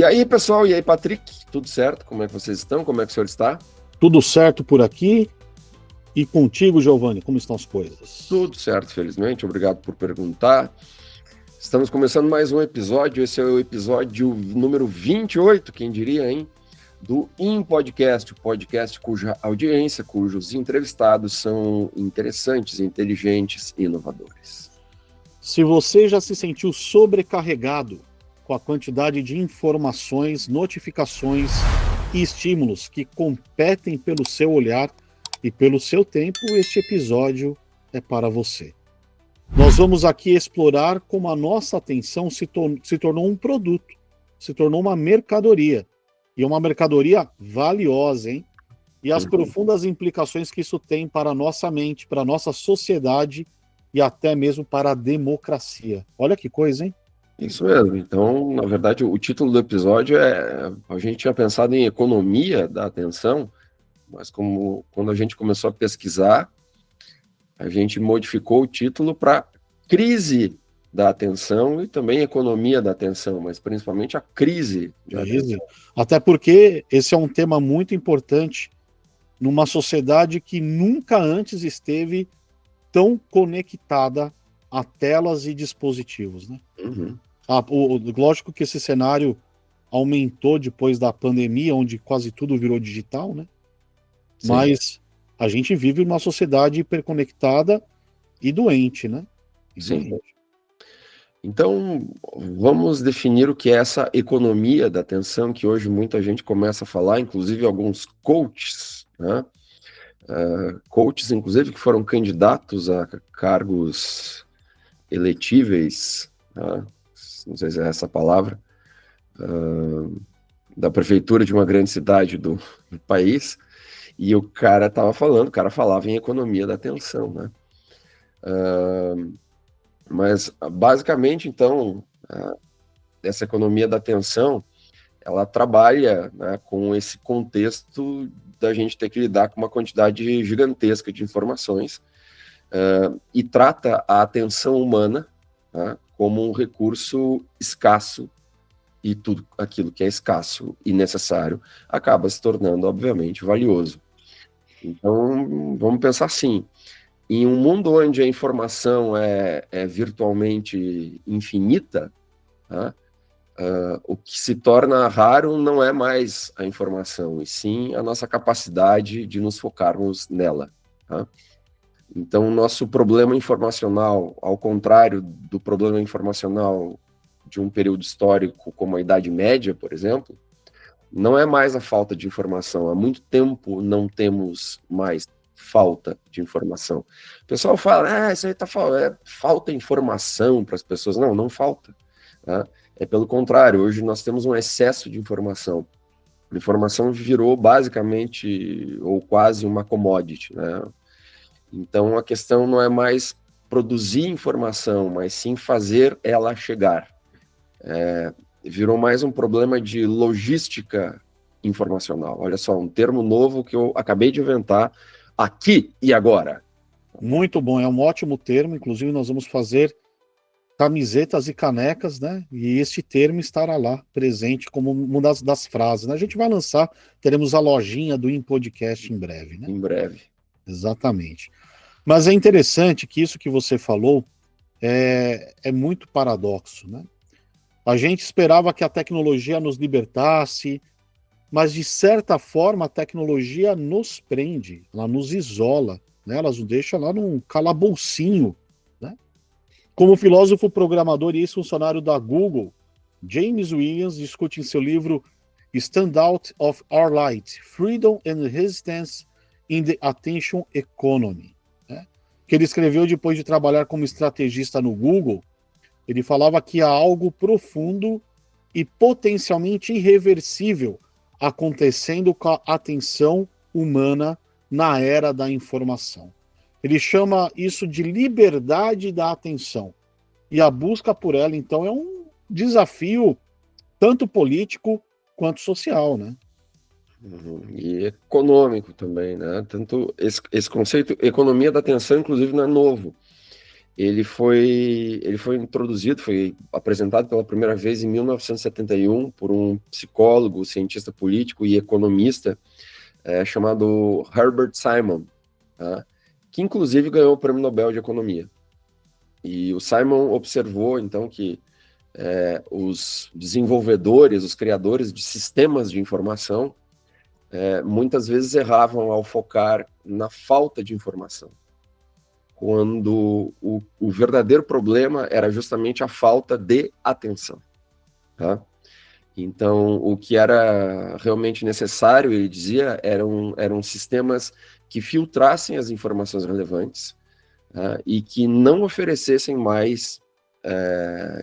E aí, pessoal, e aí, Patrick, tudo certo? Como é que vocês estão? Como é que o senhor está? Tudo certo por aqui. E contigo, Giovanni, como estão as coisas? Tudo certo, felizmente. Obrigado por perguntar. Estamos começando mais um episódio. Esse é o episódio número 28, quem diria, hein? Do InPodcast, o podcast cuja audiência, cujos entrevistados são interessantes, inteligentes e inovadores. Se você já se sentiu sobrecarregado com a quantidade de informações, notificações e estímulos que competem pelo seu olhar e pelo seu tempo, este episódio é para você. Nós vamos aqui explorar como a nossa atenção se tornou um produto, se tornou uma mercadoria. E uma mercadoria valiosa, hein? E as profundas implicações que isso tem para a nossa mente, para a nossa sociedade e até mesmo para a democracia. Olha que coisa, hein? Isso mesmo. Então, na verdade, o título do episódio é... A gente tinha pensado em economia da atenção, mas quando a gente começou a pesquisar, a gente modificou o título para crise da atenção e também economia da atenção, mas principalmente a crise de atenção. Até porque esse é um tema muito importante numa sociedade que nunca antes esteve tão conectada a telas e dispositivos, né? Uhum. Lógico que esse cenário aumentou depois da pandemia, onde quase tudo virou digital, né? Sim. Mas a gente vive numa sociedade hiperconectada e doente, né? Sim. Então, vamos definir o que é essa economia da atenção, que hoje muita gente começa a falar, inclusive alguns coaches, né? Coaches, inclusive, que foram candidatos a cargos eletíveis, né? Não sei se é essa a palavra, da prefeitura de uma grande cidade do país, e o cara falava em economia da atenção, né? Mas, basicamente, então, essa economia da atenção, ela trabalha, né, com esse contexto da gente ter que lidar com uma quantidade gigantesca de informações e trata a atenção humana, né, como um recurso escasso, e tudo aquilo que é escasso e necessário acaba se tornando, obviamente, valioso. Então, vamos pensar assim: em um mundo onde a informação é virtualmente infinita, tá? O que se torna raro não é mais a informação, e sim a nossa capacidade de nos focarmos nela. Tá? Então, o nosso problema informacional, ao contrário do problema informacional de um período histórico como a Idade Média, por exemplo, não é mais a falta de informação. Há muito tempo não temos mais falta de informação. O pessoal fala, isso aí falta informação para as pessoas. Não, não falta. Tá? É pelo contrário, hoje nós temos um excesso de informação. A informação virou basicamente, ou quase, uma commodity, né? Então a questão não é mais produzir informação, mas sim fazer ela chegar. Virou mais um problema de logística informacional. Olha só, um termo novo que eu acabei de inventar aqui e agora. Muito bom, é um ótimo termo. Inclusive, nós vamos fazer camisetas e canecas, né? E este termo estará lá presente como uma das frases, né? A gente vai lançar, teremos a lojinha do InPodcast em breve, né? Em breve. Exatamente. Mas é interessante que isso que você falou é muito paradoxo, né? A gente esperava que a tecnologia nos libertasse, mas de certa forma a tecnologia nos prende, ela nos isola, né? Ela nos deixa lá num calaboucinho, né? Como o filósofo programador e ex-funcionário da Google, James Williams, discute em seu livro Standout of Our Light, Freedom and Resistance in the Attention Economy, né? Que ele escreveu depois de trabalhar como estrategista no Google. Ele falava que há algo profundo e potencialmente irreversível acontecendo com a atenção humana na era da informação. Ele chama isso de liberdade da atenção. E a busca por ela, então, é um desafio tanto político quanto social, né? E econômico também, né? Tanto esse conceito, economia da atenção, inclusive, não é novo. ele foi introduzido, foi apresentado pela primeira vez em 1971 por um psicólogo, cientista político e economista chamado Herbert Simon, tá? Que inclusive ganhou o Prêmio Nobel de Economia. E o Simon observou, então, que os desenvolvedores, os criadores de sistemas de informação, muitas vezes erravam ao focar na falta de informação, quando o verdadeiro problema era justamente a falta de atenção, tá? Então, o que era realmente necessário, ele dizia, eram sistemas que filtrassem as informações relevantes, tá? E que não oferecessem mais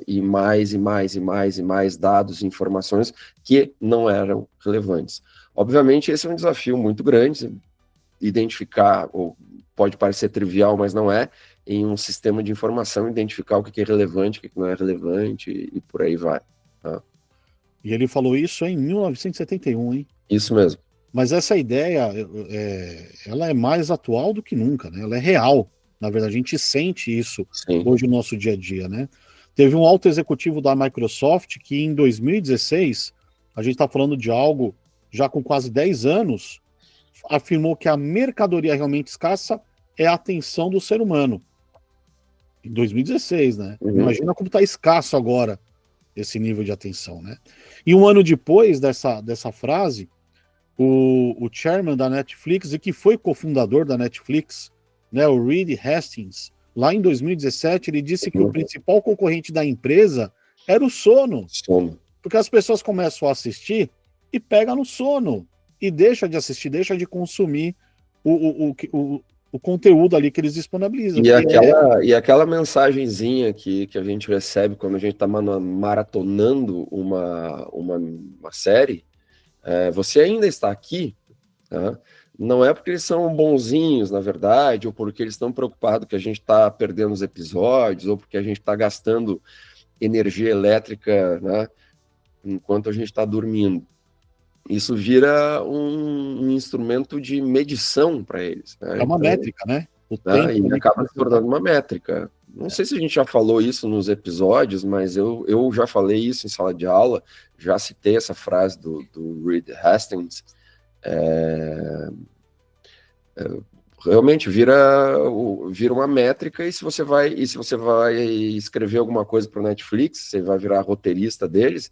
e mais dados e informações que não eram relevantes. Obviamente, esse é um desafio muito grande, identificar, ou pode parecer trivial, mas não é, em um sistema de informação, identificar o que é relevante, o que não é relevante, e por aí vai. Tá? E ele falou isso em 1971, hein? Isso mesmo. Mas essa ideia, ela é mais atual do que nunca, né? Ela é real. Na verdade, a gente sente isso hoje no nosso dia a dia, né? Teve um alto executivo da Microsoft que em 2016, a gente está falando de algo já com quase 10 anos, afirmou que a mercadoria realmente escassa é a atenção do ser humano. Em 2016, né? Uhum. Imagina como está escasso agora esse nível de atenção, né? E um ano depois dessa frase, o chairman da Netflix, e que foi cofundador da Netflix, né, o Reed Hastings, lá em 2017, ele disse que o principal concorrente da empresa era o sono. Porque as pessoas começam a assistir e pegam no sono. E deixa de assistir, deixa de consumir o conteúdo ali que eles disponibilizam. E aquela mensagenzinha que a gente recebe quando a gente está maratonando uma série, você ainda está aqui, tá? Não é porque eles são bonzinhos, na verdade, ou porque eles estão preocupados que a gente está perdendo os episódios, ou porque a gente está gastando energia elétrica, né, enquanto a gente está dormindo. Isso vira um instrumento de medição para eles. Né? É uma métrica, né? O tempo e acaba se tornando uma métrica. Não sei se a gente já falou isso nos episódios, mas eu já falei isso em sala de aula, já citei essa frase do Reed Hastings. Realmente vira uma métrica, e se você vai escrever alguma coisa para o Netflix, você vai virar roteirista deles,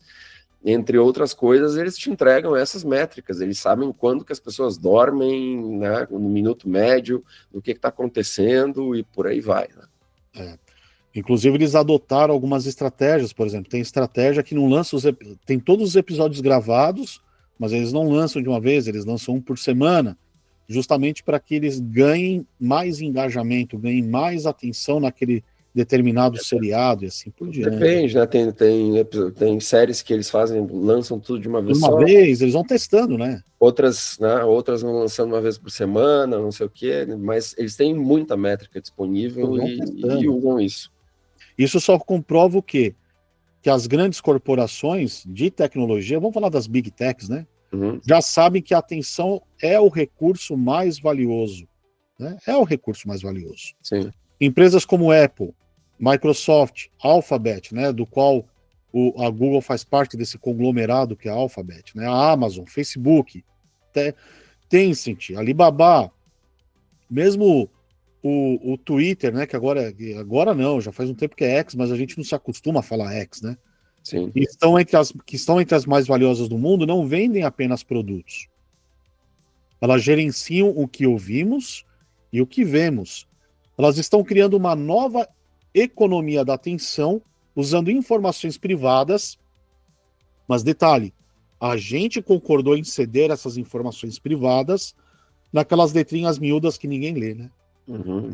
entre outras coisas, eles te entregam essas métricas, eles sabem quando que as pessoas dormem, né, no minuto médio, o que está acontecendo, e por aí vai. Né? Inclusive, eles adotaram algumas estratégias, por exemplo, tem estratégia que não lança tem todos os episódios gravados, mas eles não lançam de uma vez, eles lançam um por semana, justamente para que eles ganhem mais engajamento, ganhem mais atenção naquele determinado seriado e assim por diante. Depende, né? Tem séries que eles lançam tudo de uma vez só. Eles vão testando, né? Outras vão lançando uma vez por semana, não sei o quê, mas eles têm muita métrica disponível e usam isso. Isso só comprova o quê? Que as grandes corporações de tecnologia, vamos falar das Big Techs, né? Uhum. Já sabem que a atenção é o recurso mais valioso. Né? É o recurso mais valioso. Sim. Empresas como Apple, Microsoft, Alphabet, né, do qual a Google faz parte desse conglomerado que é a Alphabet, né, a Amazon, Facebook, Tencent, Alibaba, mesmo o Twitter, né, que agora não, já faz um tempo que é X, mas a gente não se acostuma a falar X, né? Sim. Que estão entre as mais valiosas do mundo, não vendem apenas produtos. Elas gerenciam o que ouvimos e o que vemos. Elas estão criando uma nova economia da atenção, usando informações privadas, mas detalhe, a gente concordou em ceder essas informações privadas naquelas letrinhas miúdas que ninguém lê, né? Uhum,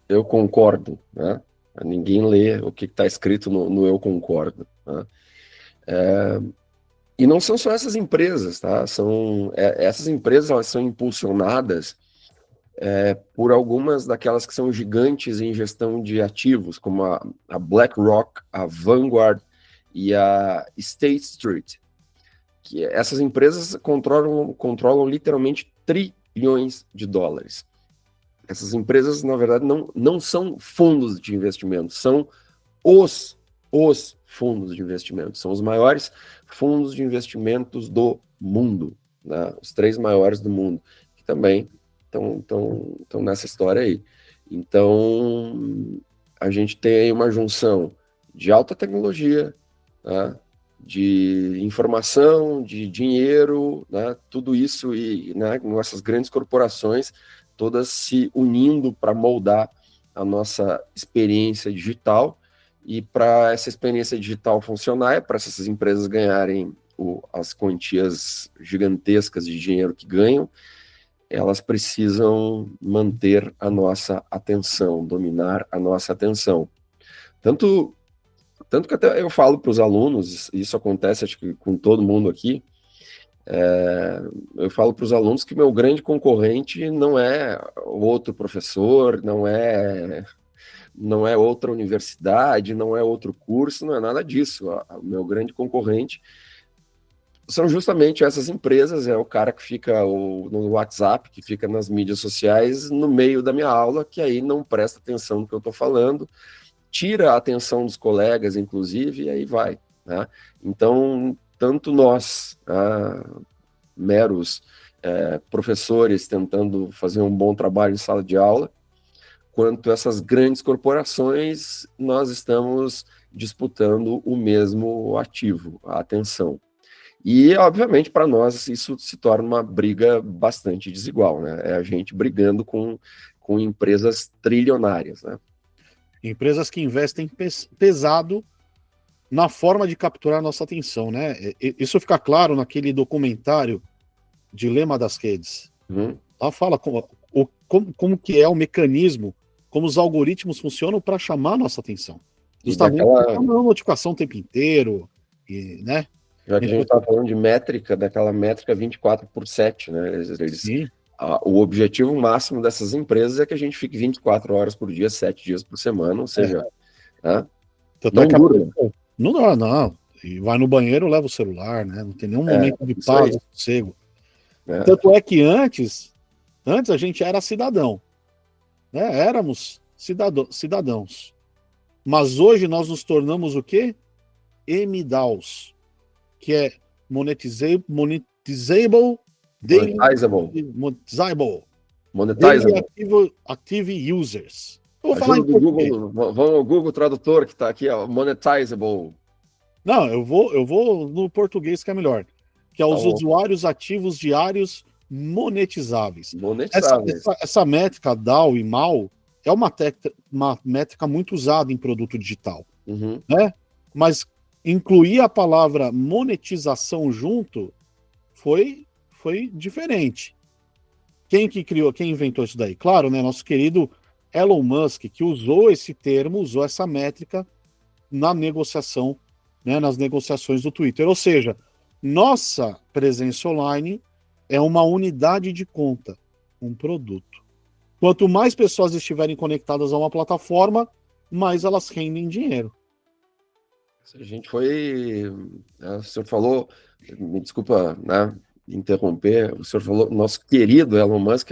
eu concordo, né? Ninguém lê o que está escrito no eu concordo. Né? E não são só essas empresas, tá? Essas empresas, elas são impulsionadas por algumas daquelas que são gigantes em gestão de ativos, como a BlackRock, a Vanguard e a State Street. Que essas empresas controlam literalmente trilhões de dólares. Essas empresas, na verdade, não são fundos de investimento, são os fundos de investimento, são os maiores fundos de investimentos do mundo, né? Os 3 maiores do mundo, que também estão nessa história aí. Então, a gente tem aí uma junção de alta tecnologia, né? De informação, de dinheiro, né? Tudo isso e, né, com essas grandes corporações todas se unindo para moldar a nossa experiência digital. E para essa experiência digital funcionar, para essas empresas ganharem as quantias gigantescas de dinheiro que ganham, elas precisam manter a nossa atenção, dominar a nossa atenção. Tanto que até eu falo para os alunos, isso acontece acho que com todo mundo aqui, eu falo para os alunos que meu grande concorrente não é outro professor, não é outra universidade, não é outro curso, não é nada disso. O meu grande concorrente são justamente essas empresas, é o cara que fica no WhatsApp, que fica nas mídias sociais, no meio da minha aula, que aí não presta atenção no que eu estou falando, tira a atenção dos colegas, inclusive, e aí vai, né? Então, tanto nós, meros professores tentando fazer um bom trabalho em sala de aula, quanto essas grandes corporações, nós estamos disputando o mesmo ativo, a atenção. E, obviamente, para nós, isso se torna uma briga bastante desigual, né? É a gente brigando com empresas trilionárias, né? Empresas que investem pesado na forma de capturar nossa atenção, né? Isso fica claro naquele documentário Dilema das Redes. Lá fala como que é o mecanismo, como os algoritmos funcionam para chamar a nossa atenção. Justamente daquela notificação o tempo inteiro, e, né? Já que a gente está falando de métrica, daquela métrica 24/7, né? O objetivo máximo dessas empresas é que a gente fique 24 horas por dia, 7 dias por semana, ou seja, né? Não durma. Não. E vai no banheiro, leva o celular, né? Não tem nenhum momento de paz, de sossego. Tanto é que antes a gente era cidadão, né? Éramos cidadãos. Mas hoje nós nos tornamos o quê? MDAOs, que é monetizable active users. Eu vou falar em português. Vamos ao Google Tradutor, que está aqui, ó, monetizable. Não, eu vou no português que é melhor, que é os usuários ativos diários monetizáveis. Essa métrica DAO e MAO é uma métrica muito usada em produto digital, né? Mas incluir a palavra monetização junto foi diferente. Quem inventou isso daí? Claro, né? Nosso querido Elon Musk, que usou esse termo, usou essa métrica na negociação, né? Nas negociações do Twitter. Ou seja, nossa presença online é uma unidade de conta, um produto. Quanto mais pessoas estiverem conectadas a uma plataforma, mais elas rendem dinheiro. A gente foi... O senhor falou, me desculpa, né, interromper, o senhor falou, nosso querido Elon Musk,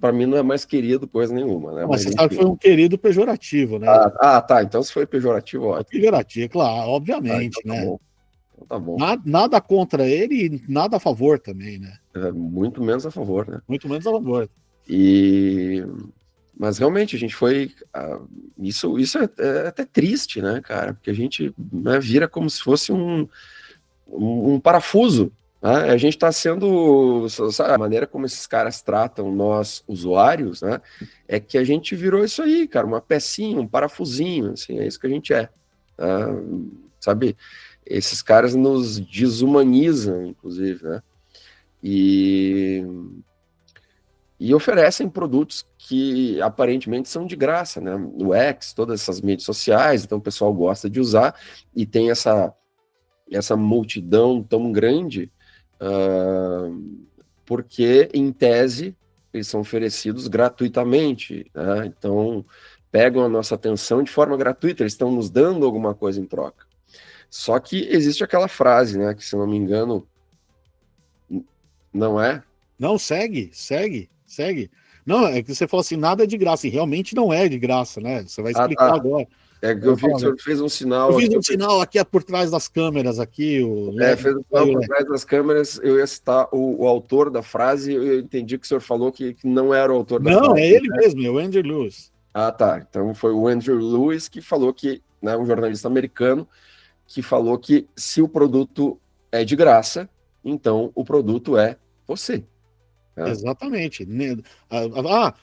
para mim não é mais querido coisa nenhuma, né? Mas você sabe que foi um querido pejorativo, né? Tá, então se foi pejorativo, ótimo. Pejorativo, claro, obviamente, então tá, né? Bom. Então tá bom. Nada contra ele e nada a favor também, né? Muito menos a favor, né? Muito menos a favor. Mas realmente a gente foi... Isso é até triste, né, cara? Porque a gente, né, vira como se fosse um parafuso. Né? A gente está sendo... Sabe, a maneira como esses caras tratam nós, usuários, né? É que a gente virou isso aí, cara. Uma pecinha, um parafusinho, assim. É isso que a gente é. Sabe? Esses caras nos desumanizam, inclusive, né? E oferecem produtos que aparentemente são de graça, né? O X, todas essas mídias sociais, então o pessoal gosta de usar e tem essa multidão tão grande, porque, em tese, eles são oferecidos gratuitamente, né? Então, pegam a nossa atenção de forma gratuita, eles estão nos dando alguma coisa em troca. Só que existe aquela frase, né, que, se não me engano, não é? Não, segue. Não, é que você falou assim, nada é de graça, e realmente não é de graça, né? Você vai Ah, explicar tá. agora. É que eu vi que o senhor fez um Eu sinal fiz aqui. um sinal aqui por trás das câmeras, aqui, o LED. Fez um sinal por trás das câmeras. Eu ia citar o autor da frase. Eu entendi que o senhor falou que não era o autor da Não, frase. é ele mesmo, é o Andrew Lewis. Ah, tá. Então foi o Andrew Lewis que falou que, né, um jornalista americano, que falou que se o produto é de graça, então o produto é você. Né? Exatamente.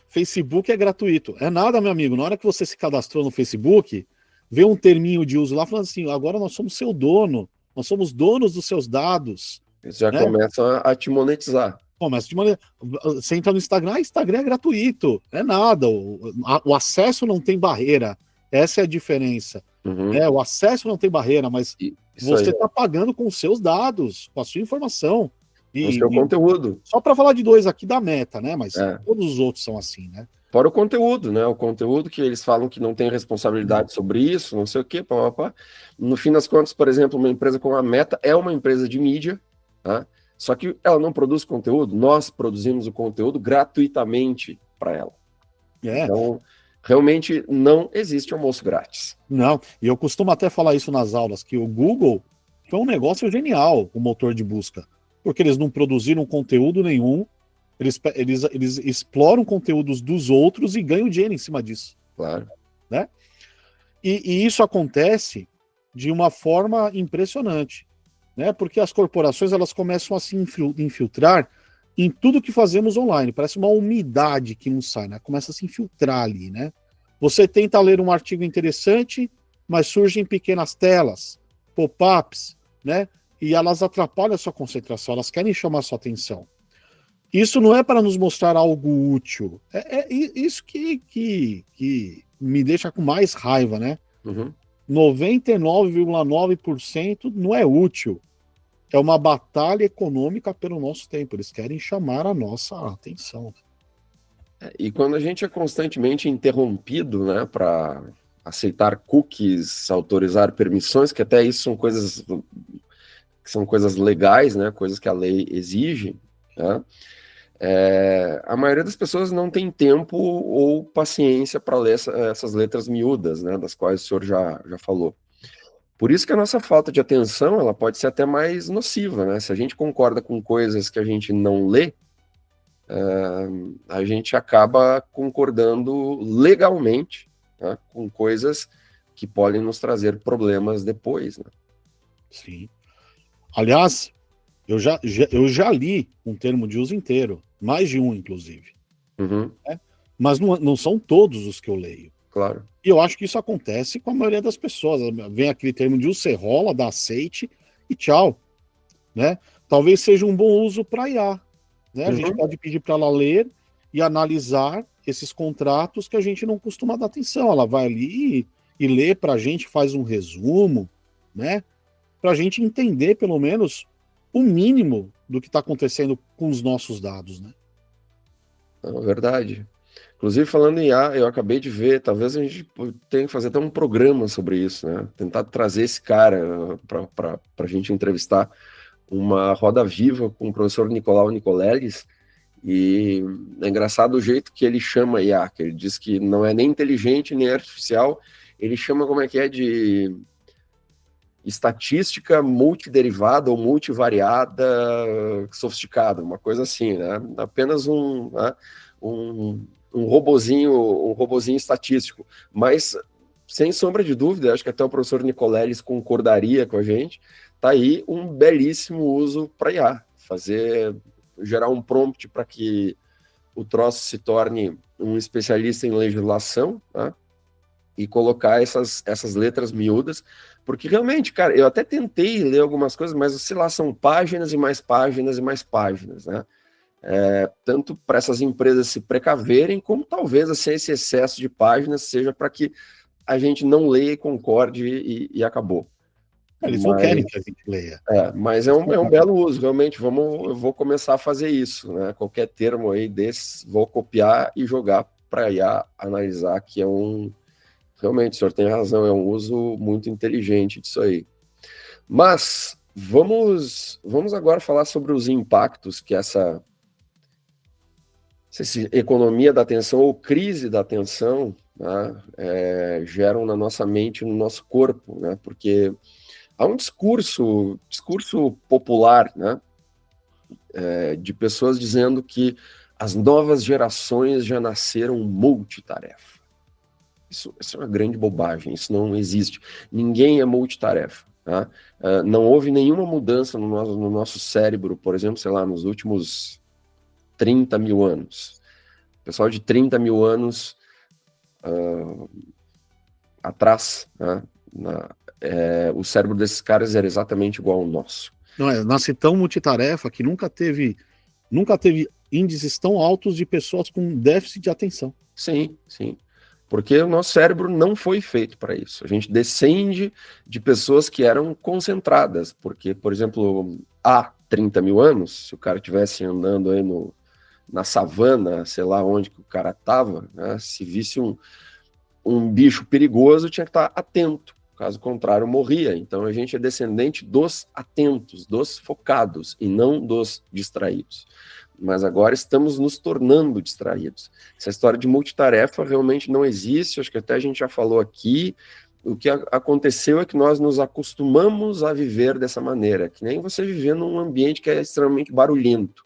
Facebook é gratuito. É nada, meu amigo. Na hora que você se cadastrou no Facebook, vê um terminho de uso lá falando assim: agora nós somos seu dono, nós somos donos dos seus dados. Eles já Né? começam a te monetizar. Mas de maneira, você entra no Instagram, Instagram é gratuito, é nada. O acesso não tem barreira. Essa é a diferença. Uhum. O acesso não tem barreira, mas Isso você aí. está pagando com os seus dados, com a sua informação. Com o seu conteúdo. Só para falar de dois aqui da Meta, né? Mas todos os outros são assim, né? Fora o conteúdo, né? O conteúdo que eles falam que não tem responsabilidade sobre isso, não sei o quê, papapá. No fim das contas, por exemplo, uma empresa como a Meta é uma empresa de mídia, tá? Só que ela não produz conteúdo, nós produzimos o conteúdo gratuitamente para ela. Então, realmente não existe almoço grátis. Não, e eu costumo até falar isso nas aulas, que o Google foi um negócio genial, o motor de busca, porque eles não produziram conteúdo nenhum, eles exploram conteúdos dos outros e ganham dinheiro em cima disso. Claro. Né? E isso acontece de uma forma impressionante, né? Porque as corporações elas começam a se infiltrar em tudo que fazemos online. Parece uma umidade que não sai, né? Começa a se infiltrar ali, né? Você tenta ler um artigo interessante, mas surgem pequenas telas, pop-ups, né? E elas atrapalham a sua concentração, elas querem chamar a sua atenção. Isso não é para nos mostrar algo útil. É isso que me deixa com mais raiva, né? Uhum. 99,9% não é útil. É uma batalha econômica pelo nosso tempo. Eles querem chamar a nossa atenção. E quando a gente é constantemente interrompido, né, para aceitar cookies, autorizar permissões, que até isso são coisas legais, né, coisas que a lei exige, né, a maioria das pessoas não tem tempo ou paciência para ler essas letras miúdas, né, das quais o senhor já falou. Por isso que a nossa falta de atenção, ela pode ser até mais nociva, né? Se a gente concorda com coisas que a gente não lê, a gente acaba concordando legalmente, né, com coisas que podem nos trazer problemas depois, né? Sim. Aliás, eu já li um termo de uso inteiro, mais de um, inclusive. Uhum. Né? Mas não são todos os que eu leio. Claro. E eu acho que isso acontece com a maioria das pessoas. Vem aquele termo de uso, você rola, dá aceite e tchau. Né? Talvez seja um bom uso para IA. Né? A gente pode pedir para ela ler e analisar esses contratos que a gente não costuma dar atenção. Ela vai ali e lê para a gente, faz um resumo, né? Para a gente entender, pelo menos, o mínimo do que está acontecendo com os nossos dados. Né? É verdade. Inclusive, falando em IA, eu acabei de ver, talvez a gente tenha que fazer até um programa sobre isso, né? Tentar trazer esse cara para a gente entrevistar, uma roda viva com o professor Nicolau Nicoleles, e é engraçado o jeito que ele chama IA, que ele diz que não é nem inteligente nem artificial, ele chama como é que é de estatística multiderivada ou multivariada sofisticada, uma coisa assim, né? Apenas um robozinho estatístico, mas sem sombra de dúvida, acho que até o professor Nicoleles concordaria com a gente, tá aí um belíssimo uso para IA, gerar um prompt para que o troço se torne um especialista em legislação, tá? E colocar essas letras miúdas, porque realmente, cara, eu até tentei ler algumas coisas, mas sei lá, são páginas e mais páginas e mais páginas, né? Tanto para essas empresas se precaverem, como talvez assim, esse excesso de páginas seja para que a gente não leia e concorde e acabou. Eles não querem que a gente leia. Mas é um belo uso, realmente. Eu vou começar a fazer isso, né? Qualquer termo aí desses, vou copiar e jogar para IA analisar, que é realmente, o senhor tem razão, é um uso muito inteligente disso aí. Mas vamos agora falar sobre os impactos que essa sei se economia da atenção ou crise da atenção, né, geram na nossa mente, no nosso corpo, né, porque há um discurso popular, né, de pessoas dizendo que as novas gerações já nasceram multitarefa. Isso é uma grande bobagem, isso não existe. Ninguém é multitarefa. Tá? Não houve nenhuma mudança no nosso cérebro, por exemplo, sei lá, nos últimos 30 mil anos. O pessoal de 30 mil anos atrás, né, o cérebro desses caras era exatamente igual ao nosso. Não é, nasce tão multitarefa que nunca teve índices tão altos de pessoas com déficit de atenção. Sim, sim. Porque o nosso cérebro não foi feito para isso. A gente descende de pessoas que eram concentradas. Porque, por exemplo, há 30 mil anos, se o cara estivesse andando aí na savana, sei lá onde que o cara estava, né, se visse um bicho perigoso, tinha que estar atento. Caso contrário, morria. Então a gente é descendente dos atentos, dos focados, e não dos distraídos. Mas agora estamos nos tornando distraídos. Essa história de multitarefa realmente não existe, acho que até a gente já falou aqui. O que aconteceu é que nós nos acostumamos a viver dessa maneira, que nem você viver num ambiente que é extremamente barulhento.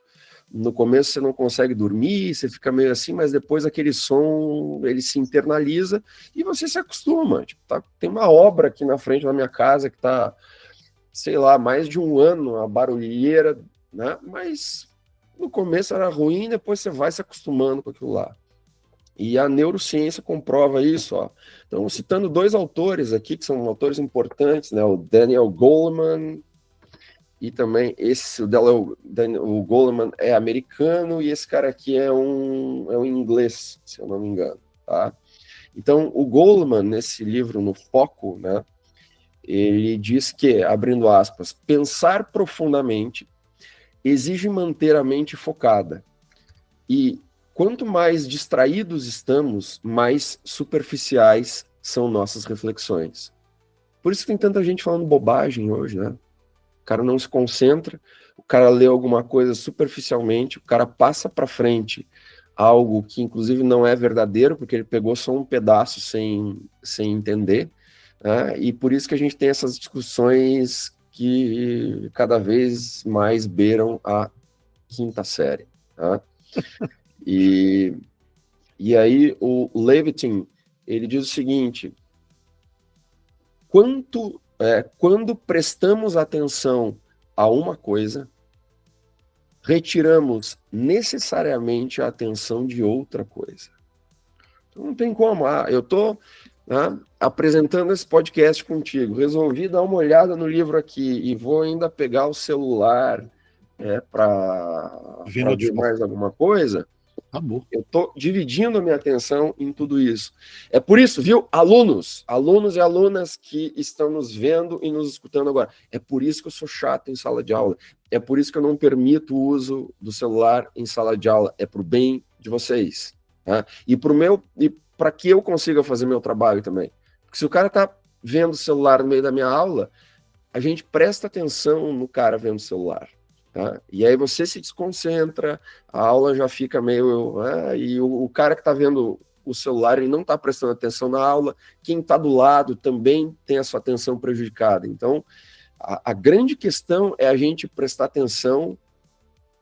No começo você não consegue dormir, você fica meio assim, mas depois aquele som, ele se internaliza e você se acostuma. Tipo, tem uma obra aqui na frente da minha casa que está, sei lá, mais de um ano, a barulheira, né? Mas no começo era ruim, depois você vai se acostumando com aquilo lá. E a neurociência comprova isso, ó. Então, citando dois autores aqui, que são autores importantes, né? O Daniel Goleman e também o Goleman é americano e esse cara aqui é um inglês, se eu não me engano, tá? Então, o Goleman, nesse livro, no Foco, né? Ele diz que, abrindo aspas, pensar profundamente exige manter a mente focada. E quanto mais distraídos estamos, mais superficiais são nossas reflexões. Por isso que tem tanta gente falando bobagem hoje, né? O cara não se concentra, o cara lê alguma coisa superficialmente, o cara passa para frente algo que inclusive não é verdadeiro, porque ele pegou só um pedaço sem entender, né? E por isso que a gente tem essas discussões que cada vez mais beiram a quinta série. Tá? E aí o Levitin, ele diz o seguinte: quando prestamos atenção a uma coisa, retiramos necessariamente a atenção de outra coisa. Então, não tem como. Eu estou apresentando esse podcast contigo, resolvi dar uma olhada no livro aqui e vou ainda pegar o celular para ver mais alguma coisa. Acabou. Eu estou dividindo a minha atenção em tudo isso. É por isso, viu, alunos e alunas que estão nos vendo e nos escutando agora, é por isso que eu sou chato em sala de aula, é por isso que eu não permito o uso do celular em sala de aula, é para o bem de vocês, tá? E para que eu consiga fazer meu trabalho também. Porque se o cara está vendo o celular no meio da minha aula, a gente presta atenção no cara vendo o celular. Tá? E aí você se desconcentra, a aula já fica meio... e o cara que está vendo o celular, ele não está prestando atenção na aula, quem está do lado também tem a sua atenção prejudicada. Então, a grande questão é a gente prestar atenção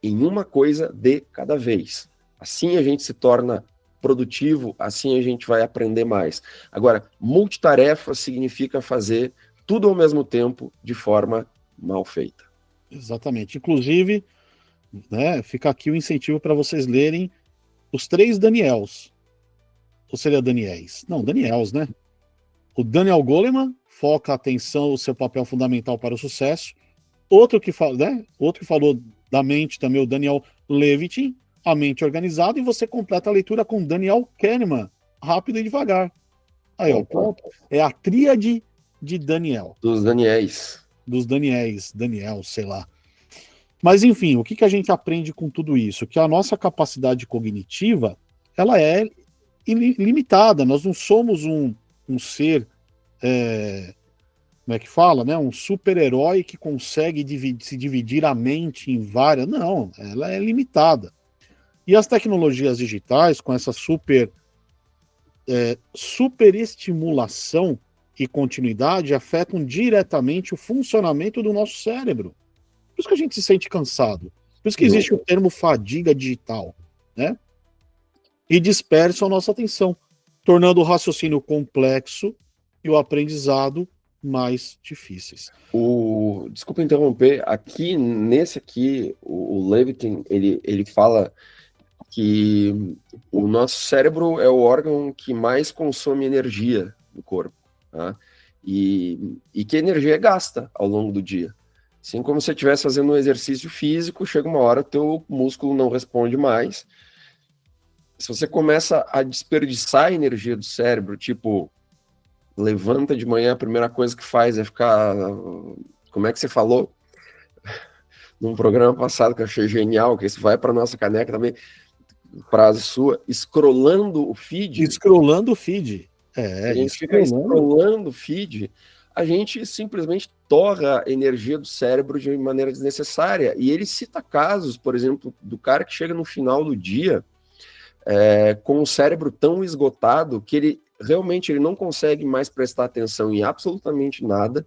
em uma coisa de cada vez. Assim a gente se torna produtivo, assim a gente vai aprender mais. Agora, multitarefa significa fazer tudo ao mesmo tempo de forma mal feita. Exatamente. Inclusive, né, fica aqui o incentivo para vocês lerem os 3 Daniels. Ou seria Daniels? Não, Daniels, né? O Daniel Goleman foca a atenção, o seu papel fundamental para o sucesso. Outro que falou da mente também, o Daniel Levitin, a mente organizada, e você completa a leitura com Daniel Kahneman, rápido e devagar. Aí, ó, pronto. É a tríade de Daniel. Dos Daniels. Dos Daniel, sei lá. Mas, enfim, o que a gente aprende com tudo isso? Que a nossa capacidade cognitiva, ela é ilimitada. Nós não somos um ser, como é que fala, né? Um super-herói que consegue se dividir a mente em várias. Não, ela é limitada. E as tecnologias digitais, com essa superestimulação e continuidade, afetam diretamente o funcionamento do nosso cérebro. Por isso que a gente se sente cansado. Por isso que existe o termo fadiga digital, né? E dispersam a nossa atenção, tornando o raciocínio complexo e o aprendizado mais difíceis. Desculpa interromper, nesse aqui, o Levitin, ele fala que o nosso cérebro é o órgão que mais consome energia do corpo, tá? E que a energia é gasta ao longo do dia. Assim como se você estivesse fazendo um exercício físico, chega uma hora, teu músculo não responde mais. Se você começa a desperdiçar a energia do cérebro, tipo, levanta de manhã, a primeira coisa que faz é ficar... Como é que você falou? Num programa passado que eu achei genial, que isso vai para nossa caneca também, frase sua, scrollando o feed. Scrollando o feed. A gente fica scrollando o feed, a gente simplesmente torra a energia do cérebro de maneira desnecessária. E ele cita casos, por exemplo, do cara que chega no final do dia com o cérebro tão esgotado que ele realmente não consegue mais prestar atenção em absolutamente nada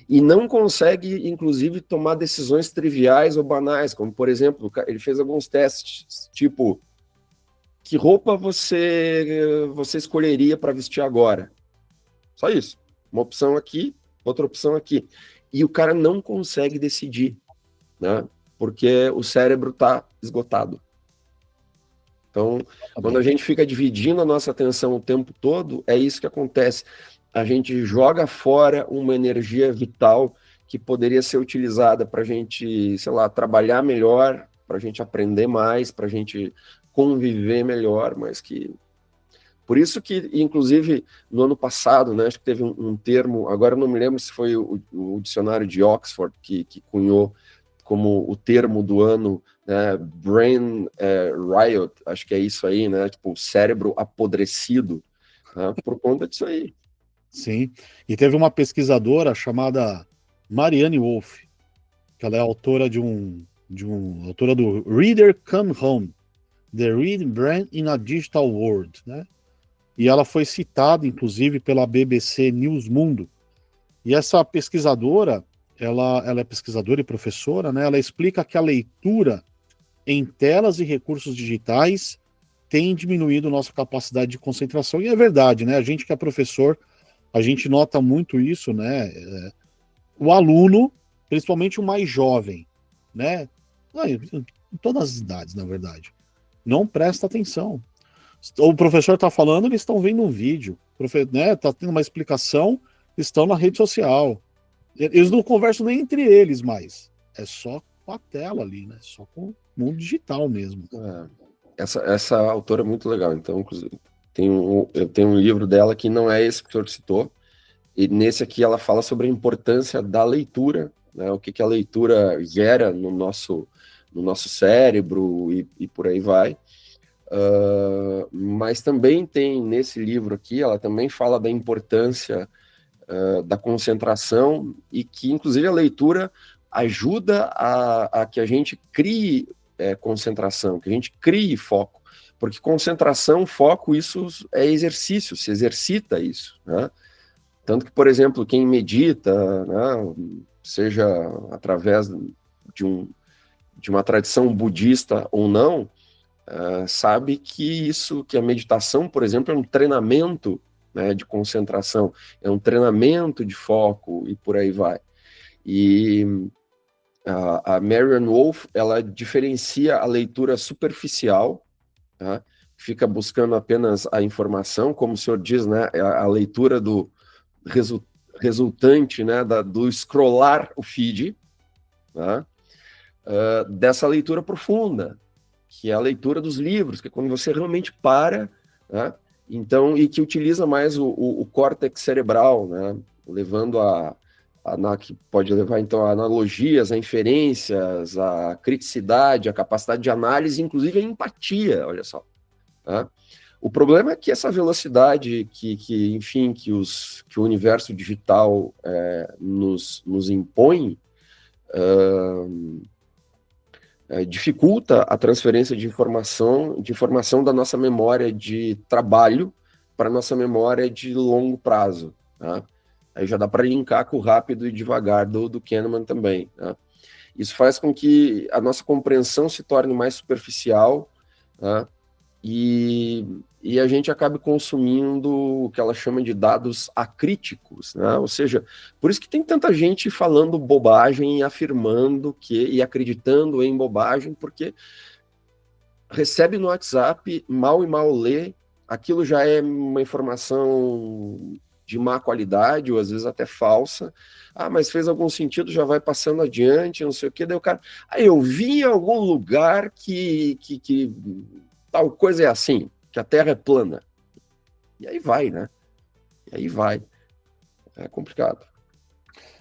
e não consegue, inclusive, tomar decisões triviais ou banais, como, por exemplo, ele fez alguns testes, tipo, que roupa você escolheria para vestir agora? Só isso. Uma opção aqui, outra opção aqui. E o cara não consegue decidir, né? Porque o cérebro está esgotado. Então, quando a gente fica dividindo a nossa atenção o tempo todo, é isso que acontece. A gente joga fora uma energia vital que poderia ser utilizada para a gente, sei lá, trabalhar melhor, para a gente aprender mais, para a gente conviver melhor, mas que... Por isso que, inclusive, no ano passado, né, acho que teve um termo, agora eu não me lembro se foi o dicionário de Oxford que cunhou como o termo do ano, né, Brain Riot, acho que é isso aí, né, tipo, cérebro apodrecido, né, por conta disso aí. Sim, e teve uma pesquisadora chamada Marianne Wolf, que ela é autora autora do Reader Come Home, The Read Brain in a Digital World, né? E ela foi citada, inclusive, pela BBC News Mundo. E essa pesquisadora, ela é pesquisadora e professora, né? Ela explica que a leitura em telas e recursos digitais tem diminuído nossa capacidade de concentração. E é verdade, né? A gente que é professor, a gente nota muito isso, né? O aluno, principalmente o mais jovem, né? Em todas as idades, na verdade, não presta atenção. O professor está falando, eles estão vendo um vídeo, né? Está tendo uma explicação, estão na rede social. Eles não conversam nem entre eles mais. É só com a tela ali, né? Só com o mundo digital mesmo. Essa autora é muito legal. Então, inclusive, eu tenho um livro dela que não é esse que o senhor citou. E nesse aqui ela fala sobre a importância da leitura, né? O que a leitura gera no nosso cérebro e por aí vai. Mas também tem nesse livro aqui, ela também fala da importância da concentração e que, inclusive, a leitura ajuda a que a gente crie concentração, que a gente crie foco, porque concentração, foco, isso é exercício, se exercita isso, né? Tanto que, por exemplo, quem medita, né, seja através de uma tradição budista ou não, sabe que a meditação, por exemplo, é um treinamento, né, de concentração, é um treinamento de foco e por aí vai. E a Marianne Wolf, ela diferencia a leitura superficial, tá? Fica buscando apenas a informação, como o senhor diz, né, a leitura do resultante, né, do scrollar o feed, tá? Dessa leitura profunda, que é a leitura dos livros, que é quando você realmente para, né? Então, e que utiliza mais o córtex cerebral, né? Levando que pode levar, então, a analogias, a inferências, a criticidade, a capacidade de análise, inclusive a empatia, olha só. Tá? O problema é que essa velocidade enfim, que o universo digital nos impõe, dificulta a transferência de informação da nossa memória de trabalho para a nossa memória de longo prazo. Tá? Aí já dá para linkar com o rápido e devagar do Kahneman também. Tá? Isso faz com que a nossa compreensão se torne mais superficial, tá? E a gente acabe consumindo o que ela chama de dados acríticos, né? Ou seja, por isso que tem tanta gente falando bobagem e afirmando e acreditando em bobagem, porque recebe no WhatsApp, mal e mal lê, aquilo já é uma informação de má qualidade, ou às vezes até falsa. Ah, mas fez algum sentido, já vai passando adiante, não sei o quê. Daí o cara, eu vi em algum lugar que tal coisa é assim, que a Terra é plana. E aí vai, né? E aí vai. É complicado.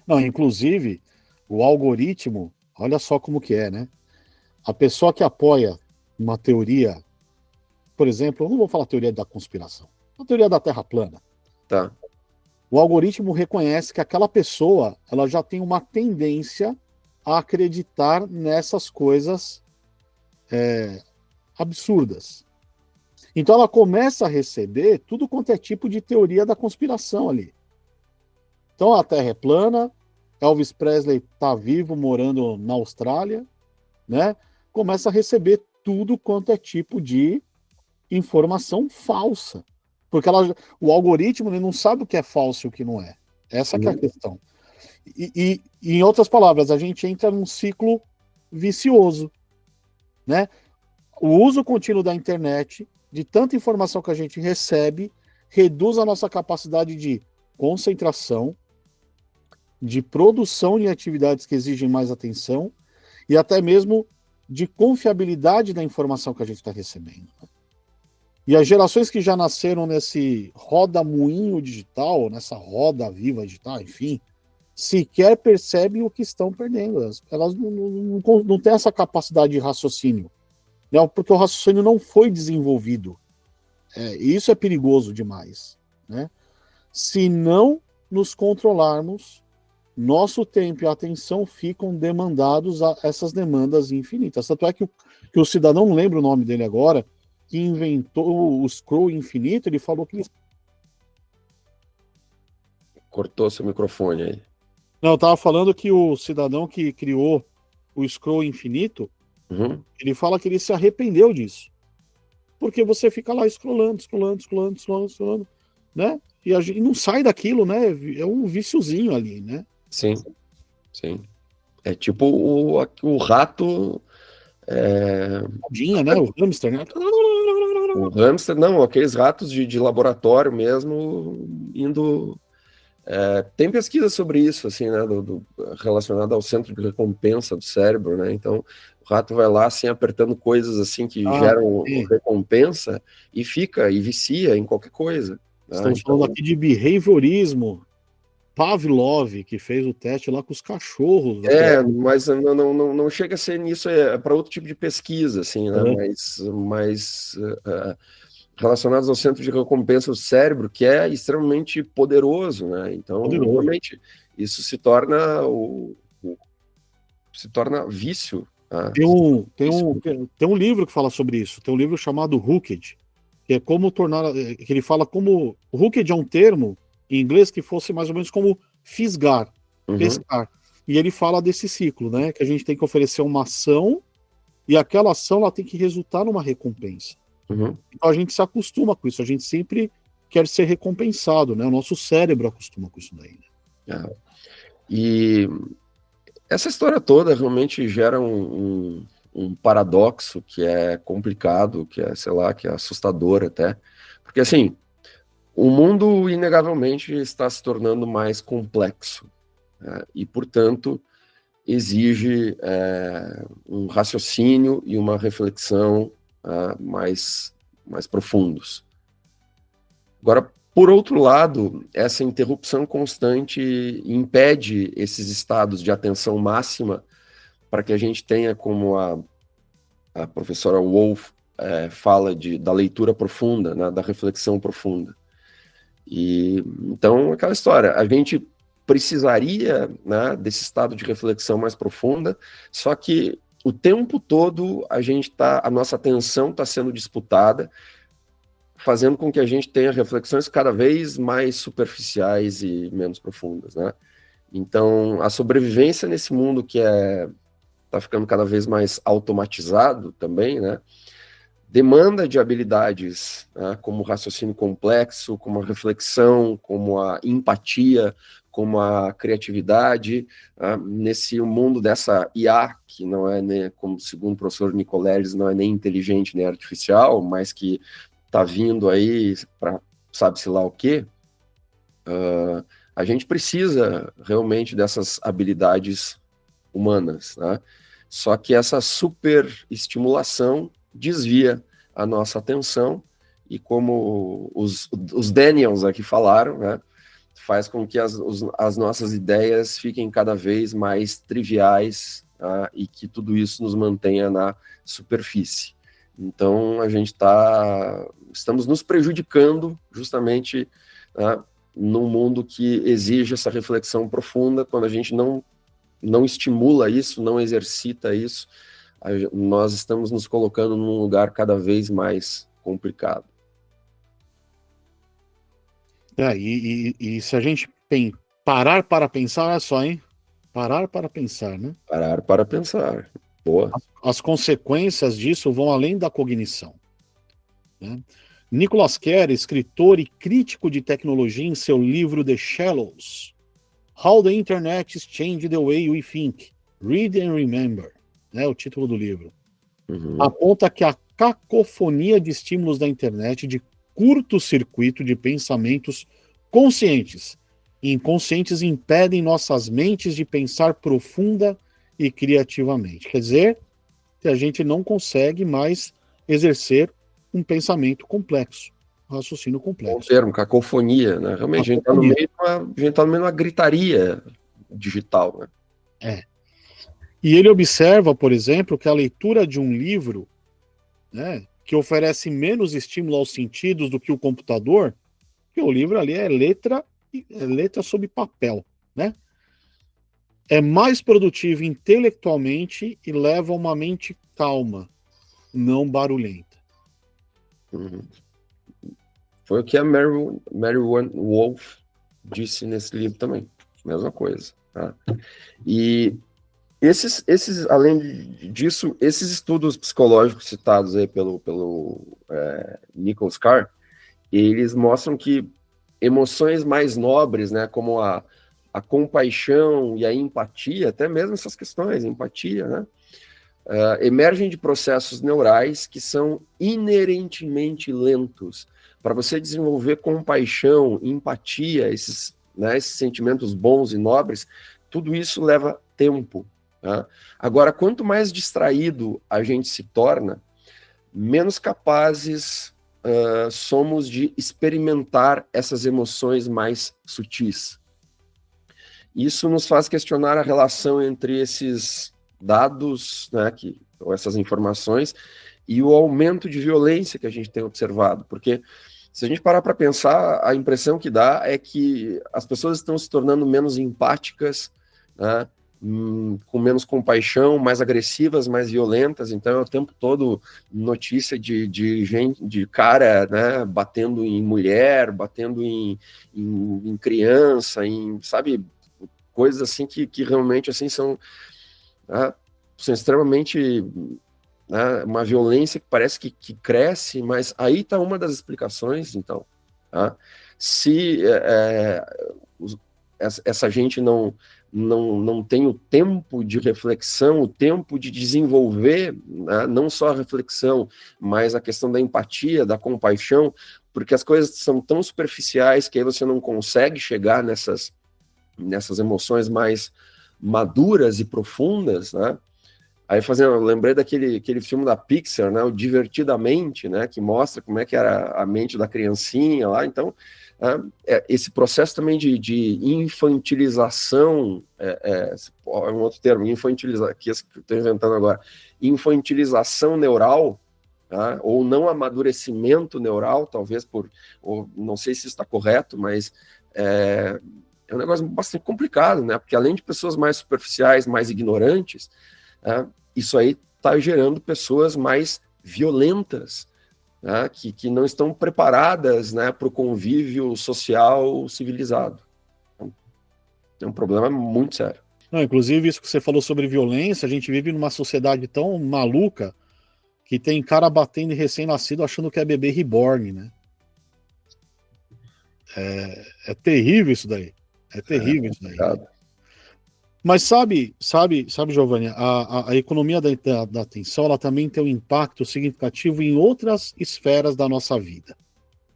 Não, inclusive, o algoritmo, olha só como que é, né? A pessoa que apoia uma teoria, por exemplo, eu não vou falar teoria da conspiração, a teoria da Terra plana. Tá. O algoritmo reconhece que aquela pessoa, ela já tem uma tendência a acreditar nessas coisas absurdas. Então ela começa a receber tudo quanto é tipo de teoria da conspiração ali. Então a Terra é plana, Elvis Presley está vivo, morando na Austrália, né? Começa a receber tudo quanto é tipo de informação falsa. Porque o algoritmo ele não sabe o que é falso e o que não é. Essa que é a questão. E em outras palavras, a gente entra num ciclo vicioso, né? O uso contínuo da internet, de tanta informação que a gente recebe, reduz a nossa capacidade de concentração, de produção de atividades que exigem mais atenção e até mesmo de confiabilidade da informação que a gente está recebendo. E as gerações que já nasceram nesse roda-moinho digital, nessa roda viva digital, enfim, sequer percebem o que estão perdendo. Elas não têm essa capacidade de raciocínio, né? Porque o raciocínio não foi desenvolvido. E isso é perigoso demais, né? Se não nos controlarmos, nosso tempo e atenção ficam demandados a essas demandas infinitas. Tanto é que o cidadão, não lembro o nome dele agora, que inventou o scroll infinito, ele falou que... Cortou seu microfone aí. Não, eu estava falando que o cidadão que criou o scroll infinito, ele fala que ele se arrependeu disso. Porque você fica lá scrollando, né? E a gente não sai daquilo, né? É um viciozinho ali, né? Sim, sim. É tipo o rato... né? O hamster, né? O hamster, não, aqueles ratos de laboratório mesmo, indo... tem pesquisa sobre isso, assim, né, relacionado ao centro de recompensa do cérebro, né, então o rato vai lá, assim, apertando coisas, assim, que geram recompensa e vicia em qualquer coisa. Né? Estamos falando aqui de behaviorismo. Pavlov, que fez o teste lá com os cachorros. Mas não chega a ser nisso, para outro tipo de pesquisa, assim, né, mas relacionados ao centro de recompensa do cérebro, que é extremamente poderoso, né? Então, realmente, isso se torna vício. Né? Tem um livro que fala sobre isso. Tem um livro chamado Hooked, que é como tornar... que ele fala como... Hooked é um termo em inglês que fosse mais ou menos como fisgar, pescar. E ele fala desse ciclo, né? Que a gente tem que oferecer uma ação e aquela ação ela tem que resultar numa recompensa. Então a gente se acostuma com isso, a gente sempre quer ser recompensado, né? O nosso cérebro acostuma com isso daí. Né? E essa história toda realmente gera um paradoxo que é complicado, que é, sei lá, que é assustador até. Porque, assim, o mundo, inegavelmente, está se tornando mais complexo. Né? E, portanto, exige um raciocínio e uma reflexão mais profundos. Agora, por outro lado, essa interrupção constante impede esses estados de atenção máxima para que a gente tenha, como a professora Wolff fala, da leitura profunda, né, da reflexão profunda. E então, aquela história, a gente precisaria, né, desse estado de reflexão mais profunda, só que o tempo todo a nossa atenção está sendo disputada, fazendo com que a gente tenha reflexões cada vez mais superficiais e menos profundas, né? Então, a sobrevivência nesse mundo que está ficando cada vez mais automatizado também, né? Demanda de habilidades, né, como o raciocínio complexo, como a reflexão, como a empatia, como a criatividade, né, nesse mundo dessa IA, que não é, né, como segundo o professor Nicoleles, não é nem inteligente nem artificial, mas que está vindo aí para sabe-se lá o quê, a gente precisa realmente dessas habilidades humanas, né? Só que essa superestimulação desvia a nossa atenção e, como os Daniels aqui falaram, né, faz com que as nossas ideias fiquem cada vez mais triviais, e que tudo isso nos mantenha na superfície. Então, estamos nos prejudicando justamente, num mundo que exige essa reflexão profunda, quando a gente não estimula isso, não exercita isso, nós estamos nos colocando num lugar cada vez mais complicado. E se a gente parar para pensar, olha só, hein? Parar para pensar, né? Parar para pensar. Boa. As consequências disso vão além da cognição, né? Nicholas Carey, escritor e crítico de tecnologia, em seu livro The Shallows, How the Internet Changed the Way We Think, Read and Remember, né, o título do livro, aponta que a cacofonia de estímulos da internet, de curto-circuito de pensamentos conscientes e inconscientes, impedem nossas mentes de pensar profunda e criativamente. Quer dizer, que a gente não consegue mais exercer um pensamento complexo, um raciocínio complexo. É um termo, cacofonia, né? Realmente, a gente está no meio de uma gritaria digital, né? É. E ele observa, por exemplo, que a leitura de um livro, né, que oferece menos estímulo aos sentidos do que o computador, que o livro ali é letra sob papel, né? É mais produtivo intelectualmente e leva a uma mente calma, não barulhenta. Foi o que a Mary Wolf disse nesse livro também. Mesma coisa. Tá? E além disso, esses estudos psicológicos citados aí pelo Nicholas Carr, eles mostram que emoções mais nobres, né, como a compaixão e a empatia, até mesmo essas questões, empatia, né, emergem de processos neurais que são inerentemente lentos. Para você desenvolver compaixão, empatia, esses sentimentos bons e nobres, tudo isso leva tempo. Tá? Agora, quanto mais distraído a gente se torna, menos capazes somos de experimentar essas emoções mais sutis. Isso nos faz questionar a relação entre esses dados, né, ou essas informações, e o aumento de violência que a gente tem observado, porque se a gente parar para pensar, a impressão que dá é que as pessoas estão se tornando menos empáticas, né, com menos compaixão, mais agressivas, mais violentas. Então é o tempo todo notícia de gente, de cara, né, batendo em mulher, batendo em criança, sabe, coisas assim que realmente assim são extremamente, né, uma violência que parece que cresce, mas aí está uma das explicações, então. Tá? Se essa gente não tem o tempo de reflexão, o tempo de desenvolver, né, não só a reflexão, mas a questão da empatia, da compaixão, porque as coisas são tão superficiais que aí você não consegue chegar nessas emoções mais maduras e profundas, né? Aí lembrei daquele filme da Pixar, né, o Divertidamente, né, que mostra como é que era a mente da criancinha lá. Então, esse processo também de infantilização, é um outro termo, que eu estou inventando agora, infantilização neural, tá? Ou não amadurecimento neural, talvez ou não sei se isso está correto, mas é um negócio bastante complicado, né? Porque além de pessoas mais superficiais, mais ignorantes, isso aí está gerando pessoas mais violentas, né, que não estão preparadas, né, para o convívio social civilizado. É um problema muito sério. Não, inclusive, isso que você falou sobre violência, a gente vive numa sociedade tão maluca que tem cara batendo em recém-nascido achando que é bebê reborn, né? É terrível isso daí. É terrível isso daí. Né? Mas sabe, Giovanni, a economia da atenção, ela também tem um impacto significativo em outras esferas da nossa vida.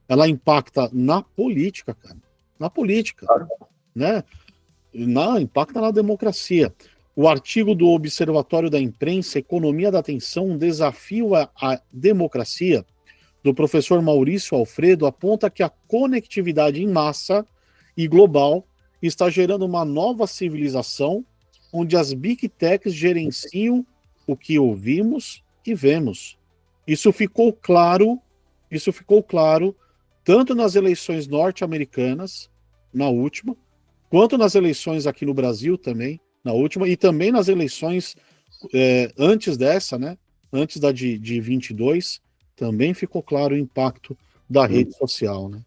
Ela impacta na política, cara. Na política, né? Impacta na democracia. O artigo do Observatório da Imprensa, Economia da Atenção, um desafio à democracia, do professor Maurício Alfredo, aponta que a conectividade em massa e global está gerando uma nova civilização onde as Big Techs gerenciam o que ouvimos e vemos. Isso ficou claro tanto nas eleições norte-americanas, na última, quanto nas eleições aqui no Brasil também, na última, e também nas eleições antes dessa, né? Antes da de 22, também ficou claro o impacto da rede social, né?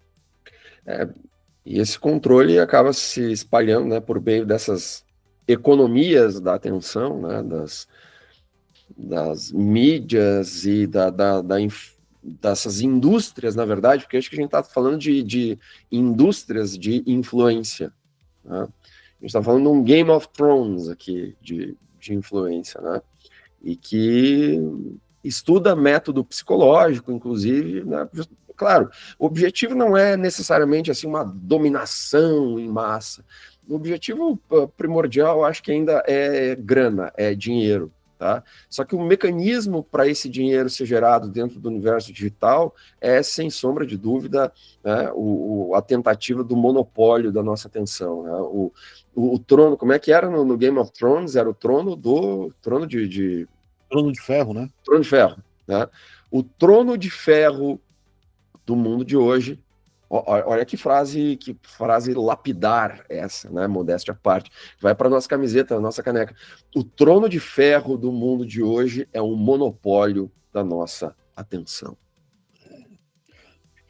E esse controle acaba se espalhando, né, por meio dessas economias da atenção, né, das mídias e dessas indústrias, na verdade, porque acho que a gente está falando de indústrias de influência. Né? A gente está falando de um Game of Thrones aqui de influência, né? E que estuda método psicológico, inclusive, né? Claro, o objetivo não é necessariamente assim uma dominação em massa. O objetivo primordial, acho que ainda é grana, é dinheiro. Tá? Só que o mecanismo para esse dinheiro ser gerado dentro do universo digital é, sem sombra de dúvida, né, a tentativa do monopólio da nossa atenção. Né? O trono, como é que era no Game of Thrones? Era o trono Trono de ferro, né? Trono de ferro. Né? O trono de ferro do mundo de hoje. Olha que frase lapidar essa, né? Modéstia à parte. Vai para nossa camiseta, nossa caneca. O trono de ferro do mundo de hoje é um monopólio da nossa atenção.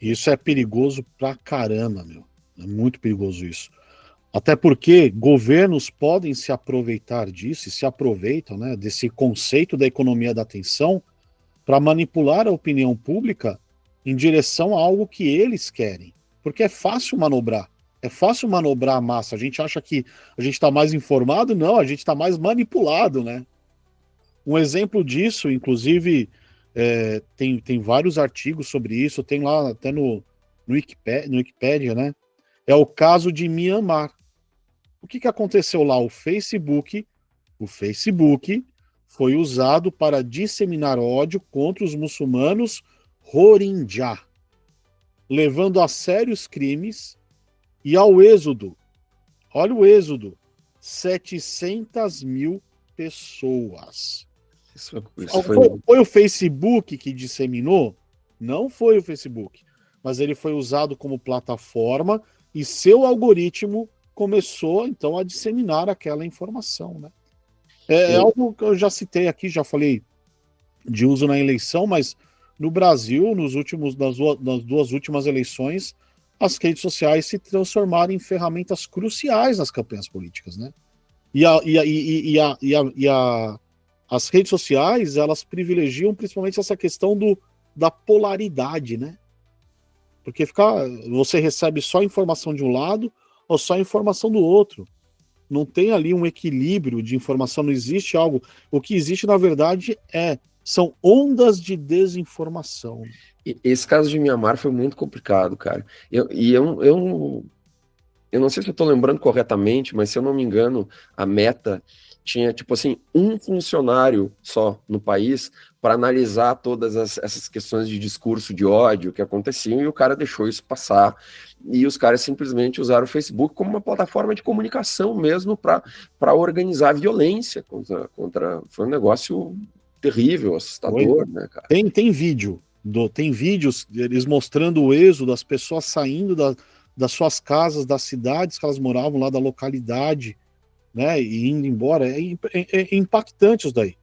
Isso é perigoso pra caramba, meu. É muito perigoso isso. Até porque governos podem se aproveitar disso, e se aproveitam, né, desse conceito da economia da atenção para manipular a opinião pública em direção a algo que eles querem. Porque é fácil manobrar. É fácil manobrar a massa. A gente acha que a gente está mais informado. Não, a gente está mais manipulado, né? Um exemplo disso, inclusive, tem vários artigos sobre isso. Tem lá até no Wikipédia, né? É o caso de Myanmar. O que aconteceu lá? O Facebook foi usado para disseminar ódio contra os muçulmanos Rohingya, levando a sérios crimes e ao êxodo. Olha o êxodo, 700 mil pessoas. Foi o Facebook que disseminou? Não foi o Facebook, mas ele foi usado como plataforma e seu algoritmo começou, então, a disseminar aquela informação, né? É algo que eu já citei aqui, já falei de uso na eleição, mas no Brasil, nas duas últimas eleições, as redes sociais se transformaram em ferramentas cruciais nas campanhas políticas, né? As redes sociais, elas privilegiam principalmente essa questão da polaridade, né? Porque você recebe só informação de um lado ou só informação do outro. Não tem ali um equilíbrio de informação, não existe algo. O que existe, na verdade, são ondas de desinformação. Esse caso de Mianmar foi muito complicado, cara. Eu não sei se eu estou lembrando corretamente, mas se eu não me engano, a Meta tinha, tipo assim, um funcionário só no país para analisar todas essas questões de discurso de ódio que aconteciam, e o cara deixou isso passar, e os caras simplesmente usaram o Facebook como uma plataforma de comunicação mesmo para organizar a violência contra... Foi um negócio terrível, assustador, né, cara? Tem vídeos eles mostrando o êxodo das pessoas saindo das suas casas, das cidades que elas moravam lá, da localidade, né, e indo embora. É impactante isso daí.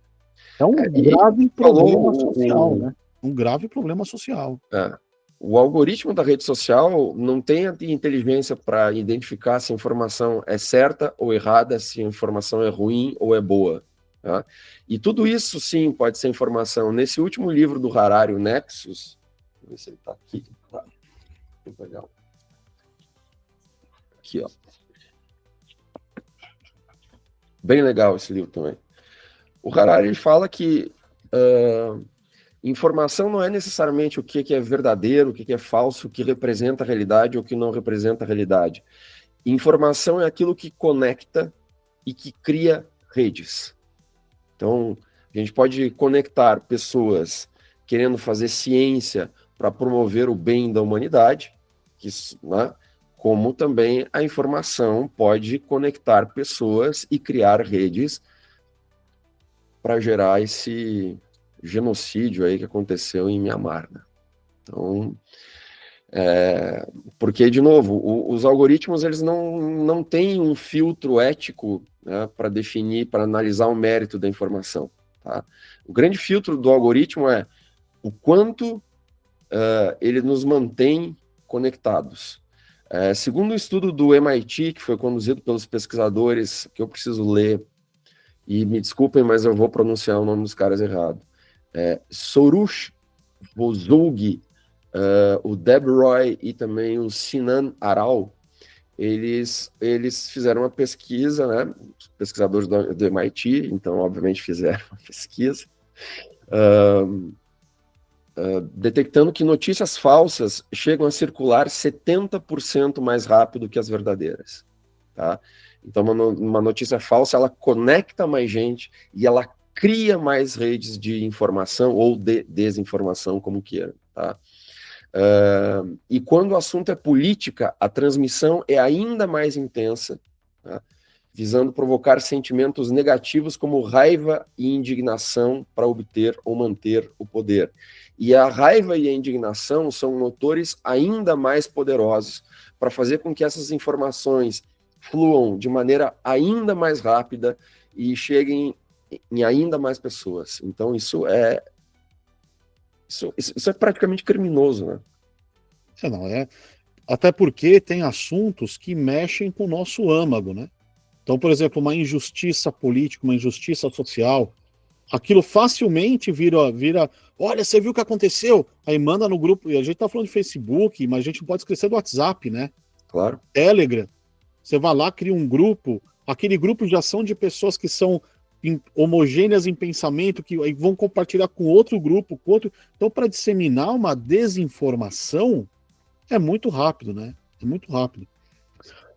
É um grave problema falou social, né? Um grave problema social. O algoritmo da rede social não tem a inteligência para identificar se a informação é certa ou errada, se a informação é ruim ou é boa. Tá? E tudo isso, sim, pode ser informação. Nesse último livro do Harari, o Nexus, deixa eu ver se ele está aqui. Tá. Legal. Aqui, ó. Bem legal esse livro também. O Harari ele fala que informação não é necessariamente o que é verdadeiro, o que é falso, o que representa a realidade ou o que não representa a realidade. Informação é aquilo que conecta e que cria redes. Então, a gente pode conectar pessoas querendo fazer ciência para promover o bem da humanidade, né? Como também a informação pode conectar pessoas e criar redes para gerar esse genocídio aí que aconteceu em Mianmar, né? Então, porque, de novo, os algoritmos eles não têm um filtro ético, né, para definir, para analisar o mérito da informação. Tá? O grande filtro do algoritmo é o quanto ele nos mantém conectados. Segundo um estudo do MIT, que foi conduzido pelos pesquisadores, que eu preciso ler, e me desculpem, mas eu vou pronunciar o nome dos caras errado. Soroush Vosoughi, o Deb Roy e também o Sinan Aral, eles fizeram uma pesquisa, né? Os pesquisadores do MIT, então, obviamente, fizeram uma pesquisa, detectando que notícias falsas chegam a circular 70% mais rápido que as verdadeiras. Tá? Então, uma notícia falsa, ela conecta mais gente e ela cria mais redes de informação ou de desinformação, como queira. Tá? E quando o assunto é política, a transmissão é ainda mais intensa, tá? Visando provocar sentimentos negativos como raiva e indignação para obter ou manter o poder. E a raiva e a indignação são motores ainda mais poderosos para fazer com que essas informações fluam de maneira ainda mais rápida e cheguem em ainda mais pessoas. Então, isso é praticamente criminoso, né? Não é. Até porque tem assuntos que mexem com o nosso âmago, né? Então, por exemplo, uma injustiça política, uma injustiça social, aquilo facilmente vira, olha, você viu o que aconteceu? Aí manda no grupo, e a gente tá falando de Facebook, mas a gente não pode esquecer do WhatsApp, né? Claro. Telegram. Você vai lá, cria um grupo, aquele grupo já são de pessoas que são homogêneas em pensamento, que aí vão compartilhar com outro grupo, com outro. Então, para disseminar uma desinformação, é muito rápido, né? É muito rápido.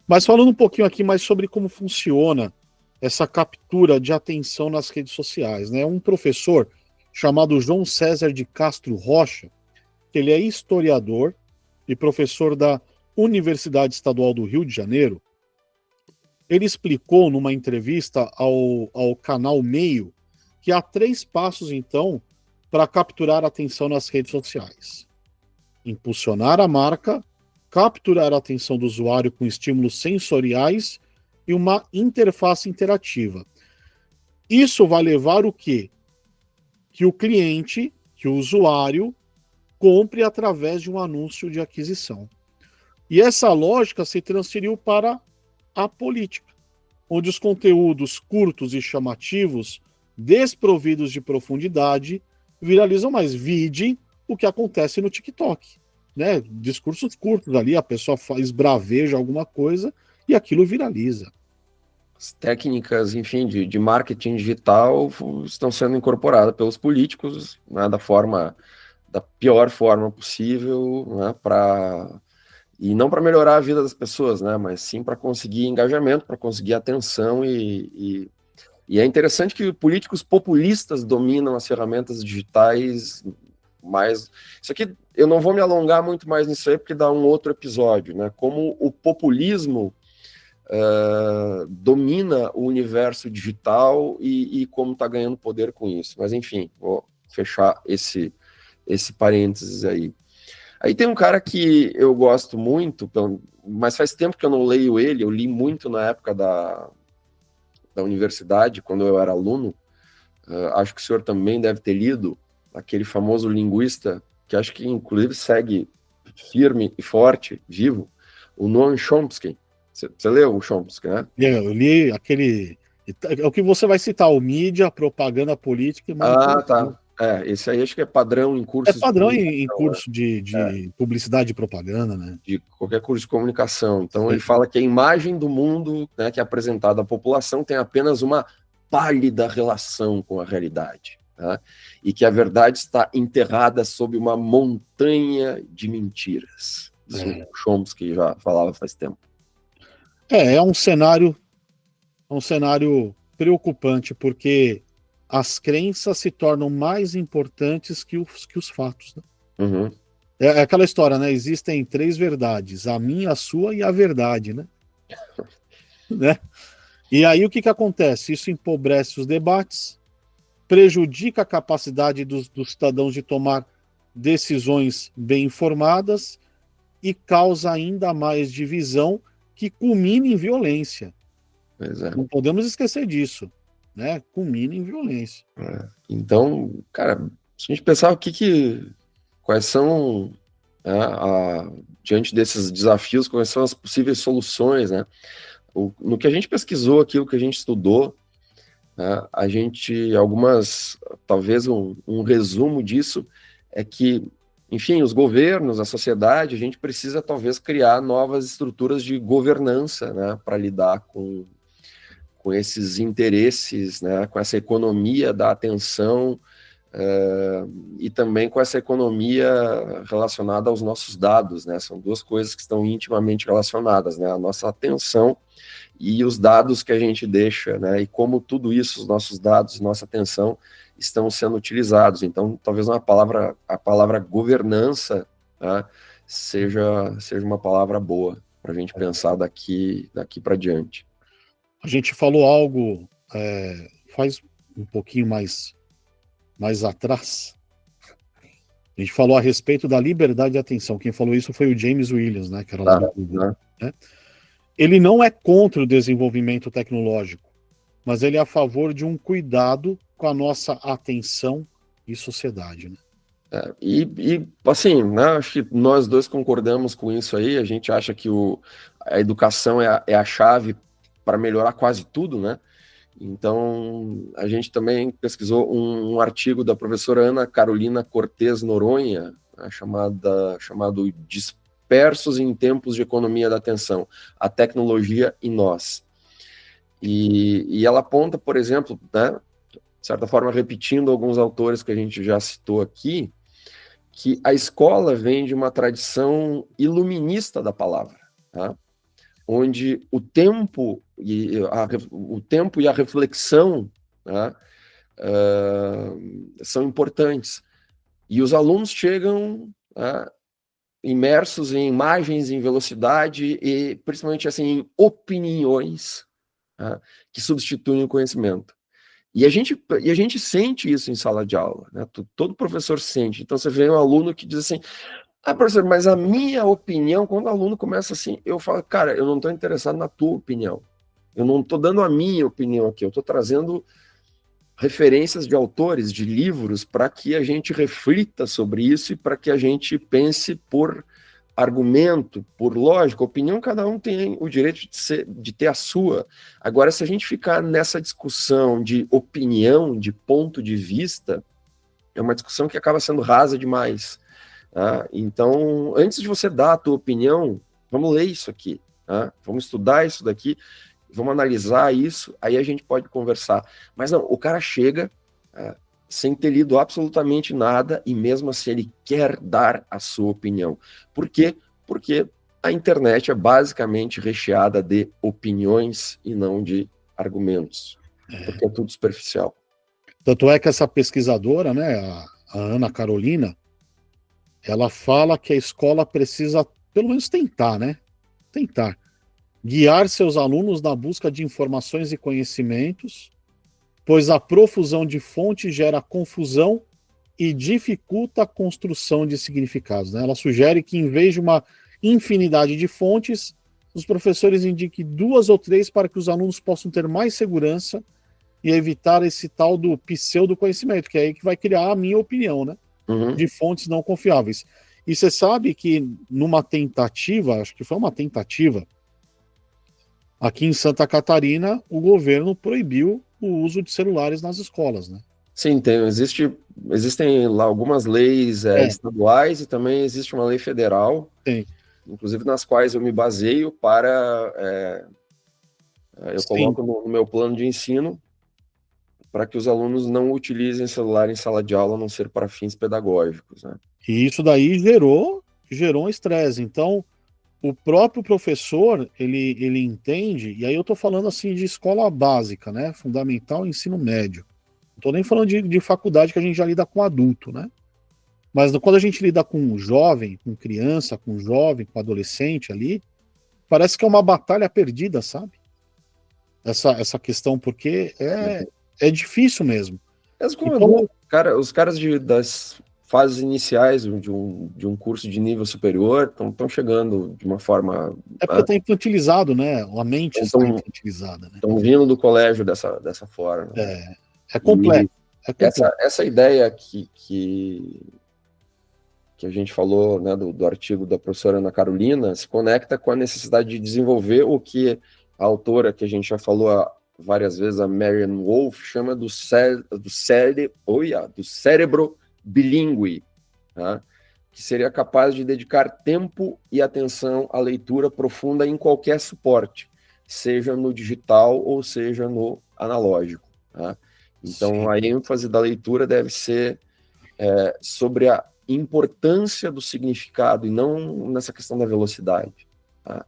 Mas falando um pouquinho aqui mais sobre como funciona essa captura de atenção nas redes sociais, né? Um professor chamado João César de Castro Rocha, que ele é historiador e professor da Universidade Estadual do Rio de Janeiro, ele explicou numa entrevista ao canal Meio que há 3 passos, então, para capturar a atenção nas redes sociais: impulsionar a marca, capturar a atenção do usuário com estímulos sensoriais e uma interface interativa. Isso vai levar o quê? Que o cliente, que o usuário, compre através de um anúncio de aquisição. E essa lógica se transferiu para a política, onde os conteúdos curtos e chamativos, desprovidos de profundidade, viralizam mais. Vide o que acontece no TikTok, né? Discursos curtos ali, a pessoa esbraveja alguma coisa e aquilo viraliza. As técnicas, enfim, de marketing digital estão sendo incorporadas pelos políticos, né, da pior forma possível, né, e não para melhorar a vida das pessoas, né, mas sim para conseguir engajamento, para conseguir atenção e é interessante que políticos populistas dominam as ferramentas digitais mais. Isso aqui eu não vou me alongar muito mais nisso aí porque dá um outro episódio, né? Como o populismo domina o universo digital e como está ganhando poder com isso. Mas enfim, vou fechar esse parênteses aí. Aí tem um cara que eu gosto muito, mas faz tempo que eu não leio ele, eu li muito na época da universidade, quando eu era aluno, acho que o senhor também deve ter lido, aquele famoso linguista, que acho que inclusive segue firme e forte, vivo, o Noam Chomsky. Você leu o Chomsky, né? Eu li aquele. É o que você vai citar, o mídia, propaganda política e Ah, manipulação. tá. Esse aí acho que é padrão em É cursos de padrão em comunicação, né? curso de publicidade e propaganda, né? De qualquer curso de comunicação. Então, ele Sim. fala que a imagem do mundo, né, que é apresentada à população tem apenas uma pálida relação com a realidade, tá? E que a verdade está enterrada sob uma montanha de mentiras. Isso o Chomsky já falava faz tempo. É um cenário preocupante, porque as crenças se tornam mais importantes que os fatos, né? Uhum. É aquela história, né? Existem três verdades, a minha, a sua e a verdade, né? Né? E aí o que acontece? Isso empobrece os debates, prejudica a capacidade dos cidadãos de tomar decisões bem informadas e causa ainda mais divisão que culmina em violência. Pois é. Não podemos esquecer disso, né? Culmina em violência. Então, cara, se a gente pensar quais são, né, diante desses desafios, quais são as possíveis soluções, né? No que a gente pesquisou, aquilo que a gente estudou, né, talvez um resumo disso é que, enfim, os governos, a sociedade, a gente precisa talvez criar novas estruturas de governança, né, para lidar com esses interesses, né, com essa economia da atenção, e também com essa economia relacionada aos nossos dados, né? São duas coisas que estão intimamente relacionadas, né? A nossa atenção e os dados que a gente deixa, né? E como tudo isso, os nossos dados, nossa atenção, estão sendo utilizados. Então, talvez a palavra governança, né, seja uma palavra boa para a gente pensar daqui para diante. A gente falou algo faz um pouquinho mais atrás. A gente falou a respeito da liberdade de atenção. Quem falou isso foi o James Williams, né? Que era lá do Google, né? Ele não é contra o desenvolvimento tecnológico, mas ele é a favor de um cuidado com a nossa atenção e sociedade, né? Assim, né, acho que nós dois concordamos com isso aí. A gente acha que a educação é a chave para melhorar quase tudo, né? Então, a gente também pesquisou um artigo da professora Ana Carolina Cortez Noronha, né, chamado Dispersos em Tempos de Economia da Atenção, a Tecnologia e Nós. E ela aponta, por exemplo, né, de certa forma, repetindo alguns autores que a gente já citou aqui, que a escola vem de uma tradição iluminista da palavra, tá? Onde o tempo e a reflexão, né, são importantes. E os alunos chegam, né, imersos em imagens, em velocidade e principalmente assim, em opiniões, né, que substituem o conhecimento. E a gente sente isso em sala de aula, né? Todo professor sente. Então você vê um aluno que diz assim: professor, mas a minha opinião, quando o aluno começa assim, eu falo, cara, eu não estou interessado na tua opinião. Eu não estou dando a minha opinião aqui, eu estou trazendo referências de autores, de livros, para que a gente reflita sobre isso e para que a gente pense por argumento, por lógica, opinião, cada um tem o direito de ter a sua. Agora, se a gente ficar nessa discussão de opinião, de ponto de vista, é uma discussão que acaba sendo rasa demais. Tá? Então, antes de você dar a tua opinião, vamos ler isso aqui, tá? Vamos estudar isso daqui, vamos analisar isso, aí a gente pode conversar. Mas não, o cara chega sem ter lido absolutamente nada e mesmo assim ele quer dar a sua opinião. Por quê? Porque a internet é basicamente recheada de opiniões e não de argumentos, porque é tudo superficial. Tanto é que essa pesquisadora, né, a Ana Carolina, ela fala que a escola precisa, pelo menos tentar, né? Tentar guiar seus alunos na busca de informações e conhecimentos, pois a profusão de fontes gera confusão e dificulta a construção de significados, né? Ela sugere que, em vez de uma infinidade de fontes, os professores indiquem 2 ou 3 para que os alunos possam ter mais segurança e evitar esse tal do pseudo-conhecimento, que é aí que vai criar a minha opinião, né? De fontes não confiáveis. E você sabe que numa tentativa, acho que foi uma tentativa, aqui em Santa Catarina, o governo proibiu o uso de celulares nas escolas, né? Sim, existem lá algumas leis estaduais e também existe uma lei federal, Tem. inclusive nas quais eu me baseio para... eu Sim. coloco no meu plano de ensino para que os alunos não utilizem celular em sala de aula, a não ser para fins pedagógicos, né? E isso daí gerou um estresse. Então, o próprio professor, ele entende, e aí eu estou falando assim de escola básica, né? Fundamental e ensino médio. Não estou nem falando de faculdade, que a gente já lida com adulto, né? Mas quando a gente lida com jovem, com criança, com jovem, com adolescente ali, parece que é uma batalha perdida, sabe? Essa questão, porque é difícil mesmo. Então, os caras das fases iniciais de um curso de nível superior estão chegando de uma forma... É porque está infantilizado, né? A mente está infantilizada. Né? Estão vindo do colégio dessa forma. Né? É complexo. Essa ideia que a gente falou, né, do artigo da professora Ana Carolina se conecta com a necessidade de desenvolver o que a autora, que a gente já falou várias vezes, a Marianne Wolf, chama do cérebro bilíngue, tá? Que seria capaz de dedicar tempo e atenção à leitura profunda em qualquer suporte, seja no digital ou seja no analógico. Tá? Então, a ênfase da leitura deve ser sobre a importância do significado e não nessa questão da velocidade. Tá?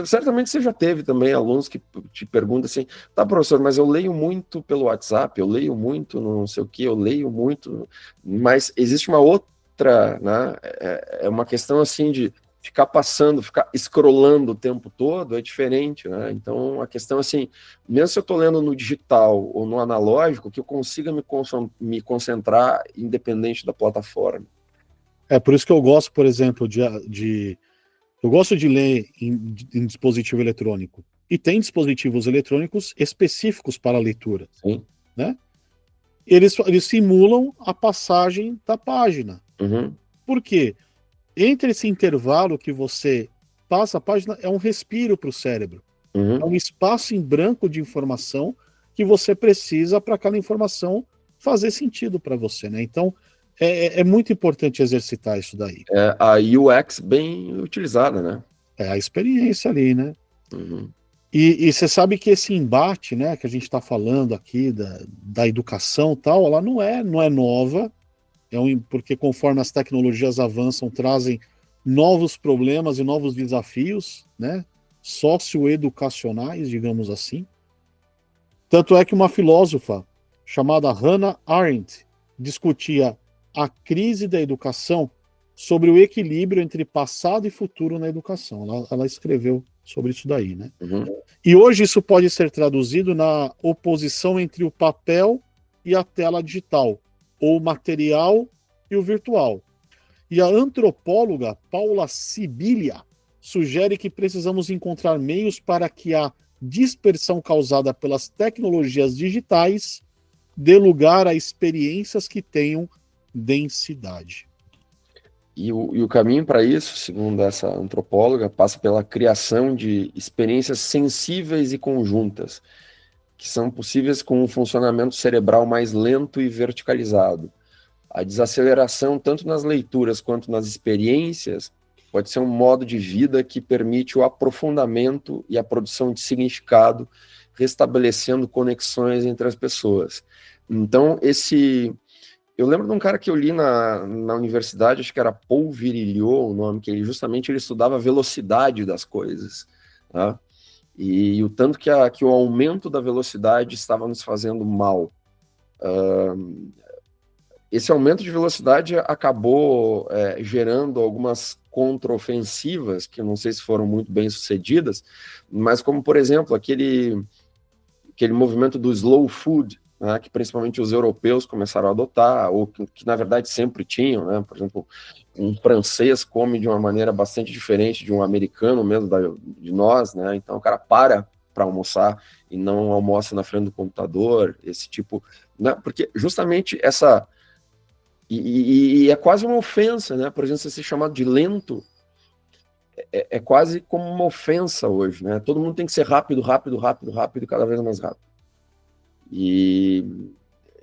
Certamente você já teve também alunos que te perguntam assim, tá, professor, mas eu leio muito pelo WhatsApp, eu leio muito no não sei o que, eu leio muito, mas existe uma outra, né, é uma questão assim de ficar scrollando o tempo todo, é diferente, né, então a questão assim, mesmo se eu estou lendo no digital ou no analógico, que eu consiga me concentrar independente da plataforma. É por isso que eu gosto, por exemplo, eu gosto de ler em dispositivo eletrônico. E tem dispositivos eletrônicos específicos para a leitura. Sim. Né? Eles simulam a passagem da página. Uhum. Por quê? Entre esse intervalo que você passa a página, é um respiro para o cérebro. Uhum. É um espaço em branco de informação que você precisa para aquela informação fazer sentido para você. Né? Então, é muito importante exercitar isso daí. É a UX bem utilizada, né? É a experiência ali, né? Uhum. E você sabe que esse embate, né, que a gente está falando aqui da educação e tal, ela não é nova, porque conforme as tecnologias avançam, trazem novos problemas e novos desafios, né, socioeducacionais, digamos assim. Tanto é que uma filósofa chamada Hannah Arendt discutia a crise da educação sobre o equilíbrio entre passado e futuro na educação. Ela escreveu sobre isso daí, né? Uhum. E hoje isso pode ser traduzido na oposição entre o papel e a tela digital, ou o material e o virtual. E a antropóloga Paula Sibilia sugere que precisamos encontrar meios para que a dispersão causada pelas tecnologias digitais dê lugar a experiências que tenham densidade. E o caminho para isso, segundo essa antropóloga, passa pela criação de experiências sensíveis e conjuntas, que são possíveis com um funcionamento cerebral mais lento e verticalizado. A desaceleração, tanto nas leituras quanto nas experiências, pode ser um modo de vida que permite o aprofundamento e a produção de significado, restabelecendo conexões entre as pessoas. Então, eu lembro de um cara que eu li na universidade, acho que era Paul Virilio, o nome, que ele estudava a velocidade das coisas, tá? E o tanto que o aumento da velocidade estava nos fazendo mal. Esse aumento de velocidade acabou gerando algumas contraofensivas, que eu não sei se foram muito bem sucedidas, mas como, por exemplo, aquele movimento do slow food, né, que principalmente os europeus começaram a adotar, ou que na verdade sempre tinham, né? Por exemplo, um francês come de uma maneira bastante diferente de um americano mesmo, de nós, né? Então o cara para para almoçar e não almoça na frente do computador, esse tipo, né? Porque justamente essa... E é quase uma ofensa, né? Por exemplo, você ser chamado de lento é quase como uma ofensa hoje, né? Todo mundo tem que ser rápido, rápido, rápido, rápido, cada vez mais rápido. E,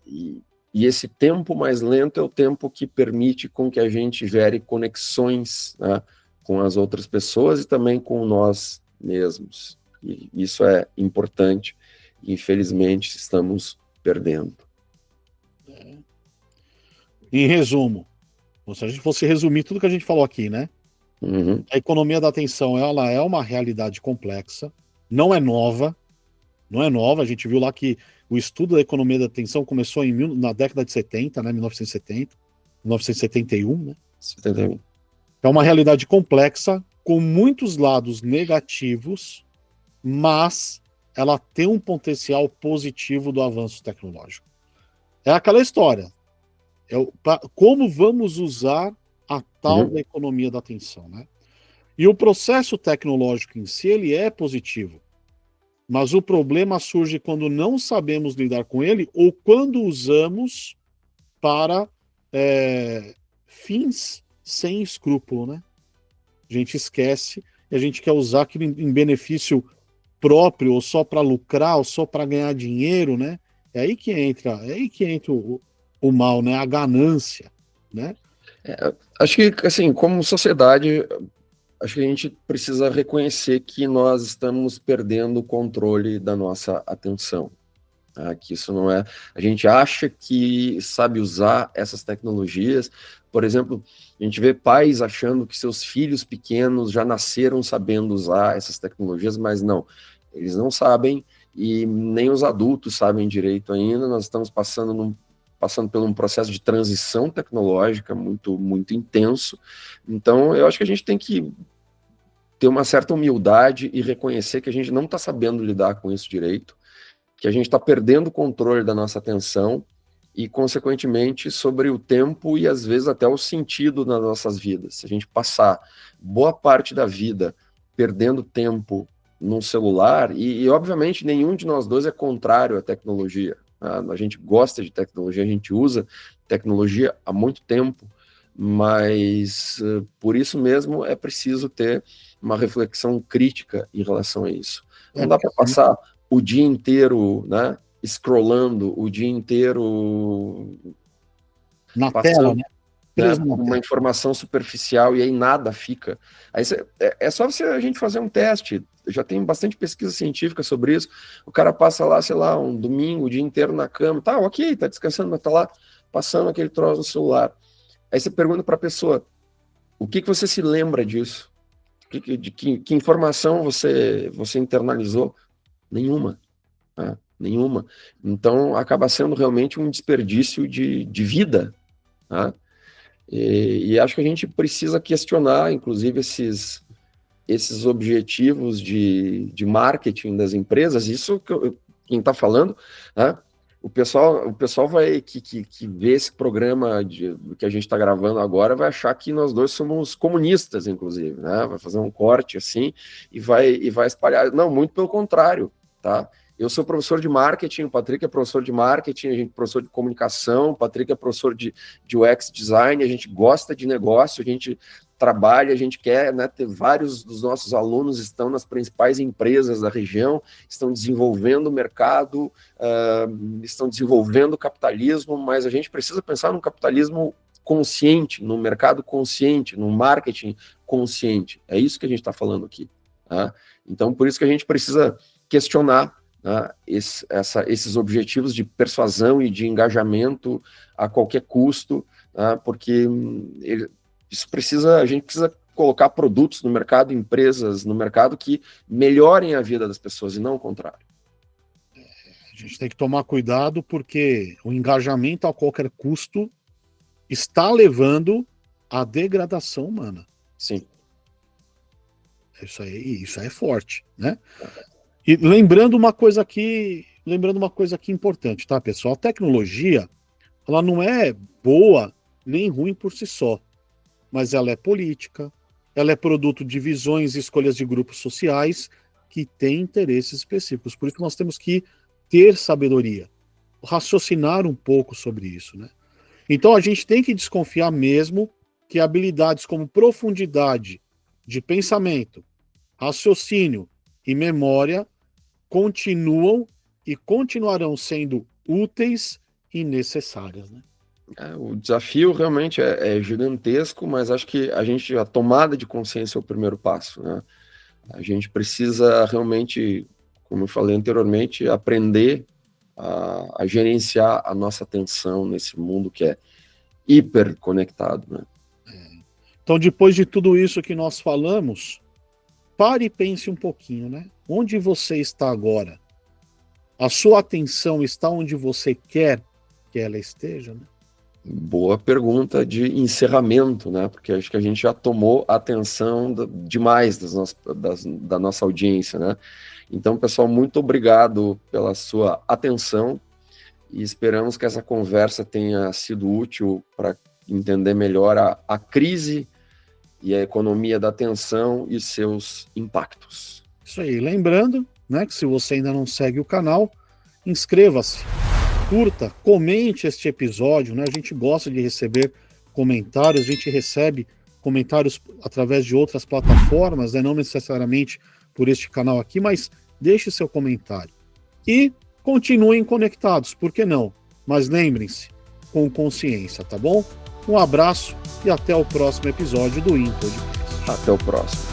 e esse tempo mais lento é o tempo que permite com que a gente gere conexões, né, com as outras pessoas e também com nós mesmos. E isso é importante. Infelizmente, estamos perdendo. Em resumo, se a gente fosse resumir tudo que a gente falou aqui, né? Uhum. A economia da atenção, ela é uma realidade complexa, não é nova, não é nova. A gente viu lá que o estudo da economia da atenção começou na década de 70, né, 1970, 1971, né? 71. É uma realidade complexa, com muitos lados negativos, mas ela tem um potencial positivo do avanço tecnológico. É aquela história. Como vamos usar a tal da economia da atenção, né? E o processo tecnológico em si, ele é positivo. Mas o problema surge quando não sabemos lidar com ele ou quando usamos para fins sem escrúpulo, né? A gente esquece e a gente quer usar aquilo em benefício próprio, ou só para lucrar, ou só para ganhar dinheiro, né? É aí que entra o mal, né? A ganância, né? Acho que, assim, como sociedade, acho que a gente precisa reconhecer que nós estamos perdendo o controle da nossa atenção. Tá? Que isso não é... A gente acha que sabe usar essas tecnologias. Por exemplo, a gente vê pais achando que seus filhos pequenos já nasceram sabendo usar essas tecnologias, mas não. Eles não sabem e nem os adultos sabem direito ainda. Nós estamos passando por um processo de transição tecnológica muito, muito intenso. Então, eu acho que a gente tem que ter uma certa humildade e reconhecer que a gente não está sabendo lidar com isso direito, que a gente está perdendo o controle da nossa atenção e, consequentemente, sobre o tempo e, às vezes, até o sentido nas nossas vidas. Se a gente passar boa parte da vida perdendo tempo num celular, e obviamente, nenhum de nós dois é contrário à tecnologia. A gente gosta de tecnologia, a gente usa tecnologia há muito tempo, mas por isso mesmo é preciso ter uma reflexão crítica em relação a isso. Não dá para passar o dia inteiro, né, scrollando, o dia inteiro na passando, tela, né? uma informação superficial e aí nada fica. Aí é só a gente fazer um teste. Já tem bastante pesquisa científica sobre isso. O cara passa lá, sei lá, um domingo, o dia inteiro na cama, tá, ok, tá descansando, mas tá lá passando aquele troço no celular. Aí você pergunta para a pessoa, o que você se lembra disso? Que informação você internalizou? Nenhuma. Tá? Nenhuma. Então, acaba sendo realmente um desperdício de vida. Tá? E acho que a gente precisa questionar, inclusive, esses objetivos de marketing das empresas. Isso que quem está falando, né? O pessoal que vê esse programa que a gente está gravando agora vai achar que nós dois somos comunistas, inclusive, né? Vai fazer um corte assim e vai espalhar. Não, muito pelo contrário, tá? Eu sou professor de marketing, o Patrick é professor de marketing, a gente é professor de comunicação, o Patrick é professor de UX design, a gente gosta de negócio, a gente trabalha, a gente quer, né, ter vários dos nossos alunos estão nas principais empresas da região, estão desenvolvendo o mercado, estão desenvolvendo o capitalismo, mas a gente precisa pensar num capitalismo consciente, num mercado consciente, num marketing consciente. É isso que a gente está falando aqui. Tá? Então, por isso que a gente precisa questionar, né, esses objetivos de persuasão e de engajamento a qualquer custo, né, porque a gente precisa colocar produtos no mercado, empresas no mercado que melhorem a vida das pessoas e não o contrário. A gente tem que tomar cuidado porque o engajamento a qualquer custo está levando à degradação humana. Sim. Isso aí é forte, né? E lembrando uma coisa aqui importante, tá, pessoal? A tecnologia, ela não é boa nem ruim por si só, mas ela é política, ela é produto de visões e escolhas de grupos sociais, que tem interesses específicos. Por isso que nós temos que ter sabedoria, raciocinar um pouco sobre isso, né? Então a gente tem que desconfiar mesmo que habilidades como profundidade de pensamento, raciocínio e memória continuam e continuarão sendo úteis e necessárias, né? O desafio realmente é gigantesco, mas acho que a tomada de consciência é o primeiro passo, né? A gente precisa realmente, como eu falei anteriormente, aprender a gerenciar a nossa atenção nesse mundo que é hiperconectado, né? Então, depois de tudo isso que nós falamos, pare e pense um pouquinho, né? Onde você está agora? A sua atenção está onde você quer que ela esteja, né? Boa pergunta de encerramento, né? Porque acho que a gente já tomou atenção demais da nossa audiência, né? Então, pessoal, muito obrigado pela sua atenção e esperamos que essa conversa tenha sido útil para entender melhor a crise e a economia da atenção e seus impactos. Isso aí. Lembrando, né, que se você ainda não segue o canal, inscreva-se, curta, comente este episódio, né? A gente gosta de receber comentários, a gente recebe comentários através de outras plataformas, né? Não necessariamente por este canal aqui, mas deixe seu comentário. E continuem conectados, por que não? Mas lembrem-se, com consciência, tá bom? Um abraço e até o próximo episódio do InPodcast. Até o próximo.